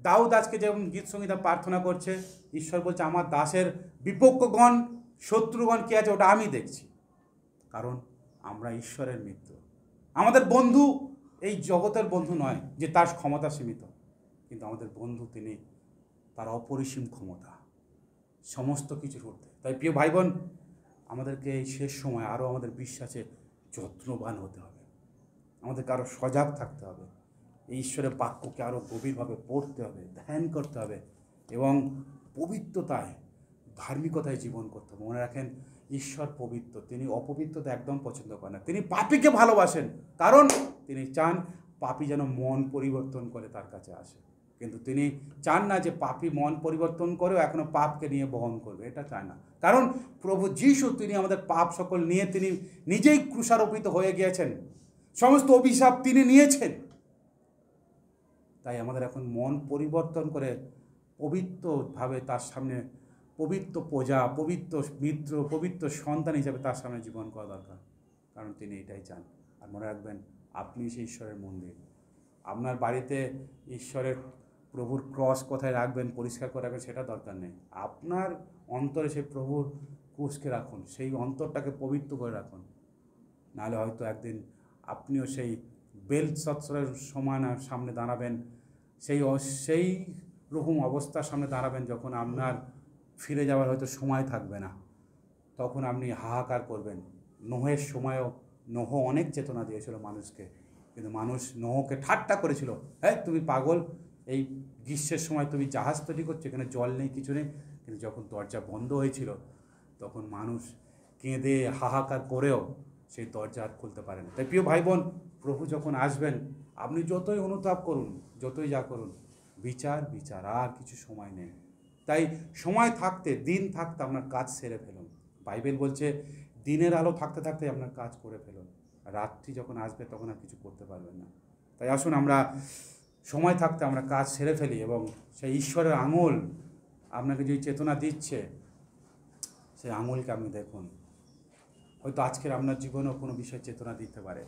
দাউদ আজকে যেমন গীত সংগীতা প্রার্থনা করছে, ঈশ্বর বলছে আমার দাসের বিপক্ষগণ, শত্রুগণ কে আছে ওটা আমি দেখছি, কারণ আমরা ঈশ্বরের মিত্র। আমাদের বন্ধু এই জগতের বন্ধু নয় যে তার ক্ষমতা সীমিত, কিন্তু আমাদের বন্ধু তিনি, তার অপরিসীম ক্ষমতা সমস্ত কিছুর ঊর্ধ্বে। তাই প্রিয় ভাই বোন, আমাদেরকে এই শেষ সময় আরও আমাদের বিশ্বাসে যত্নবান হতে হবে, আমাদেরকে আরও সজাগ থাকতে হবে, এই ঈশ্বরের বাক্যকে আরও গভীরভাবে পড়তে হবে, ধ্যান করতে হবে এবং পবিত্রতায়, ধার্মিকতায় জীবন করতে হবে। মনে রাখেন, ঈশ্বর পবিত্র, তিনি অপবিত্রতা একদম পছন্দ করেন না। তিনি পাপীকে ভালোবাসেন, কারণ তিনি চান পাপী যেন মন পরিবর্তন করে তার কাছে আসে। কিন্তু তিনি চান না যে পাপী মন পরিবর্তন করেও এখনও পাপকে নিয়ে বহন করবে, এটা চায় না। কারণ প্রভু যীশু তিনি আমাদের পাপ সকল নিয়ে তিনি নিজেই ক্রুশারোপিত হয়ে গিয়েছেন, সমস্ত অভিশাপ তিনি নিয়েছেন। তাই আমাদের এখন মন পরিবর্তন করে পবিত্রভাবে তার সামনে পবিত্র প্রজা, পবিত্র মিত্র, পবিত্র সন্তান হিসাবে তার সামনে জীবন করা দরকার, কারণ তিনি এটাই চান। আর মনে রাখবেন, আপনি সেই ঈশ্বরের মন্দির। আপনার বাড়িতে ঈশ্বরের প্রভুর ক্রস কোথায় রাখবেন, পরিষ্কার করে রাখবেন, সেটা দরকার নেই। আপনার অন্তরে সেই প্রভুর ক্রুশকে রাখুন, সেই অন্তরটাকে পবিত্র করে রাখুন। নাহলে হয়তো একদিন আপনিও সেই বেলশৎসরের সমান সামনে দাঁড়াবেন, সেই রকম অবস্থার সামনে দাঁড়াবেন যখন আপনার ফিরে যাওয়ার হয়তো সময় থাকবে না। তখন আপনি হাহাকার করবেন। নোহের সময়ও নোহ অনেক চেতনা দিয়েছিল মানুষকে, কিন্তু মানুষ নোহকে ঠাট্টা করেছিল, হ্যাঁ তুমি পাগল, এই গ্রীষ্মের সময় তুমি জাহাজ তৈরি করছো, এখানে জল নেই, কিছু নেই। কিন্তু যখন দরজা বন্ধ হয়েছিল, তখন মানুষ কেঁদে হাহাকার করেও সেই দরজা আর খুলতে পারেন। তাই প্রিয় ভাই বোন, প্রভু যখন আসবেন, আপনি যতই অনুতাপ করুন, যতই যা করুন, বিচার বিচার, আর কিছু সময় নেই। তাই সময় থাকতে, দিন থাকতে আপনার কাজ সেরে ফেলুন। বাইবেল বলছে দিনের আলো থাকতে থাকতে আপনার কাজ করে ফেলুন, রাত্রি যখন আসবে তখন আর কিছু করতে পারবেন না। তাই আসুন আমরা সময় থাকতে আমরা কাজ সেরে ফেলি এবং সেই ঈশ্বরের আঙুল আপনাকে যে চেতনা দিচ্ছে, সেই আঙুলকে আপনি দেখুন। হয়তো আজকের আপনার জীবনেও কোনো বিষয় চেতনা দিতে পারে।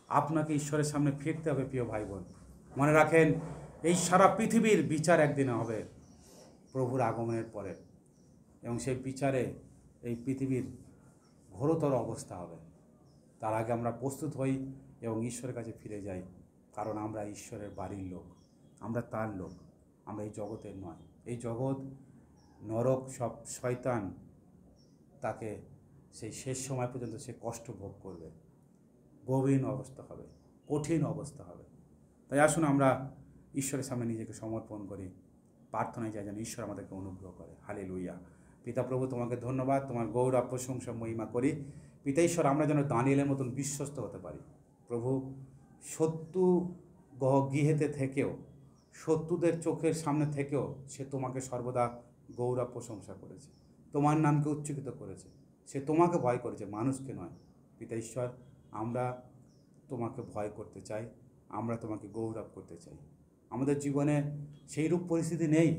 আপনাকে ঈশ্বরের সামনে ফিরতে হবে প্রিয় ভাই বোন। মনে রাখেন, এই সারা পৃথিবীর বিচার একদিনে হবে প্রভুর আগমনের পরে, এবং সেই বিচারে এই পৃথিবীর ঘোরতর অবস্থা হবে। তার আগে আমরা প্রস্তুত হই এবং ঈশ্বরের কাছে ফিরে যাই, কারণ আমরা ঈশ্বরের বাড়ির লোক, আমরা তার লোক, আমরা এই জগতের নয়। এই জগৎ, নরক, সব শয়তান, তাকে সেই শেষ সময় পর্যন্ত সে কষ্ট ভোগ করবে, গভীর অবস্থা হবে, কঠিন অবস্থা হবে। তাই আসুন আমরা ঈশ্বরের সামনে নিজেকে সমর্পণ করি, প্রার্থনায় যায় যেন ঈশ্বর আমাদেরকে অনুগ্রহ করে। হালেলুয়া। পিতা প্রভু, তোমাকে ধন্যবাদ, তোমার গৌরব প্রশংসা মহিমা করি। পিতা ঈশ্বর, আমরা যেন দানিয়েলের মতন বিশ্বস্ত হতে পারি প্রভু। শত্রু গৃহেতে থেকেও, শত্রুদের চোখের সামনে থেকেও সে তোমাকে সর্বদা গৌরব প্রশংসা করেছে, তোমার নামকে উচ্চকিত করেছে, সে তোমাকে ভয় করেছে, মানুষকে নয়। পিতা ঈশ্বর, আমরা তোমাকে ভয় করতে চাই, আমরা তোমাকে গৌরব করতে চাই। আমাদের জীবনে সেই রূপ পরিস্থিতি নেই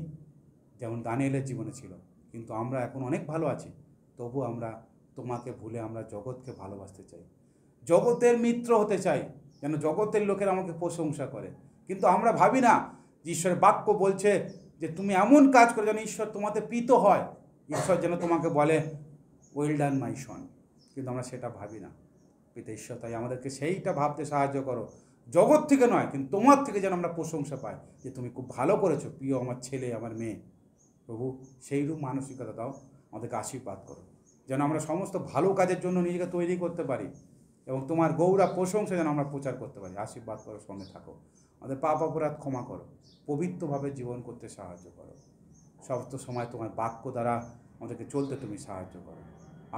যেমন দানিয়েলের জীবনে ছিল, কিন্তু আমরা এখন অনেক ভালো আছি। তবু আমরা তোমাকে ভুলে আমরা জগৎকে ভালোবাসতে চাই, জগতের মিত্র হতে চাই, যেন জগতের লোকেরা আমাকে প্রশংসা করে। কিন্তু আমরা ভাবি না যে ঈশ্বরের বাক্য বলছে যে তুমি এমন কাজ করে যেন ঈশ্বর তোমাতে প্রীত হয়, ঈশ্বর যেন তোমাকে বলে ওয়েল ডান মাই সন। কিন্তু আমরা সেটা ভাবি না পিতা ঈশ্বর। তাই আমাদেরকে সেইটা ভাবতে সাহায্য করো, জগৎ থেকে নয় কিন্তু তোমার থেকে যেন আমরা প্রশংসা পাই যে তুমি খুব ভালো করেছো প্রিয় আমার ছেলে, আমার মেয়ে। প্রভু, সেইরূপ মানসিকতা দাও, আমাদেরকে আশীর্বাদ করো, যেন আমরা সমস্ত ভালো কাজের জন্য নিজেকে তৈরি করতে পারি এবং তোমার গৌরব প্রশংসা যেন আমরা প্রচার করতে পারি। আশীর্বাদ করো, সঙ্গে থাকো, আমাদের পাপ অপরাধ ক্ষমা করো, পবিত্রভাবে জীবন করতে সাহায্য করো। সমস্ত সময় তোমার বাক্য দ্বারা আমাদেরকে চলতে তুমি সাহায্য করো।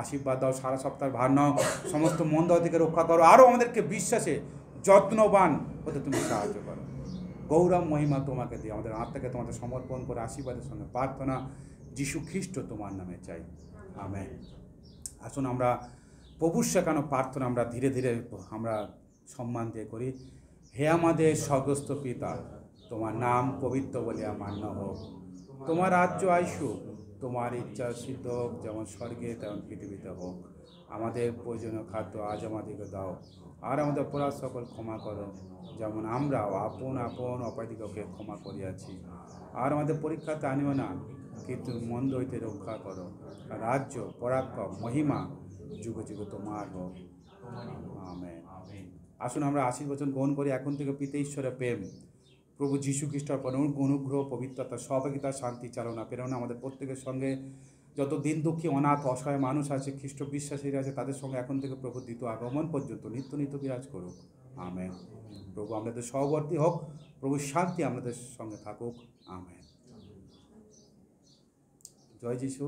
আশীর্বাদ দাও, সারা সপ্তাহ ভার নাও, সমস্ত মন্দ থেকে রক্ষা করো, আরও আমাদেরকে বিশ্বাসে যত্নবান হতে তুমি সাহায্য করো। গৌরব মহিমা তোমাকে দিয়ে আমাদের আত্মাকে তোমাদের সমর্পণ করে আশীর্বাদের সঙ্গে প্রার্থনা যীশু খ্রিস্ট তোমার নামে চাই, আমেন। আসুন আমরা প্রভুর শেখানো প্রার্থনা আমরা ধীরে ধীরে আমরা সম্মান দিয়ে করি। হে আমাদের স্বর্গস্থ পিতা, তোমার নাম পবিত্র বলিয়া মান্য হোক, তোমার রাজ্য আইসুক, তোমার ইচ্ছা সিদ্ধ হোক, যেমন স্বর্গে তেমন পৃথিবীতে হোক। আমাদের প্রয়োজনীয় খাদ্য আজ আমাদেরকে দাও, আর আমাদের অপরাধ সকল ক্ষমা করো, যেমন আমরাও আপন আপন অপরাধীকে ক্ষমা করিয়াছি। আর আমাদের পরীক্ষাতে আনিও না, কিন্তু মন্দ হইতে রক্ষা করো। রাজ্য, পরাক্রম, মহিমা যুগে যুগে তোমার হোক, আমেন। আসুন আমরা আশীর্বচন গ্রহণ করি। এখন থেকে পিতা ঈশ্বরের প্রেম, প্রভু যীশু খ্রিস্টের অনুগ্রহ, পবিত্রতা, সহভাগিতা, শান্তি, চালনা, প্রেরণা আমাদের প্রত্যেকের সঙ্গে, যত দিন দুঃখী, অনাথ, অসহায় মানুষ আছে, খ্রিস্ট বিশ্বাসীরা আছে, তাদের সঙ্গে এখন থেকে প্রভু দ্বিতীয় আগমন পর্যন্ত নিত্য নিত্য বিরাজ করুক, আমেন। প্রভু আমাদের সহবর্তী হোক, প্রভু শান্তি আমাদের সঙ্গে থাকুক, আমেন। জয় যিশু।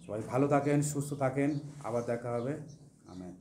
সবাই ভালো থাকেন, সুস্থ থাকেন, আবার দেখা হবে, আমেন।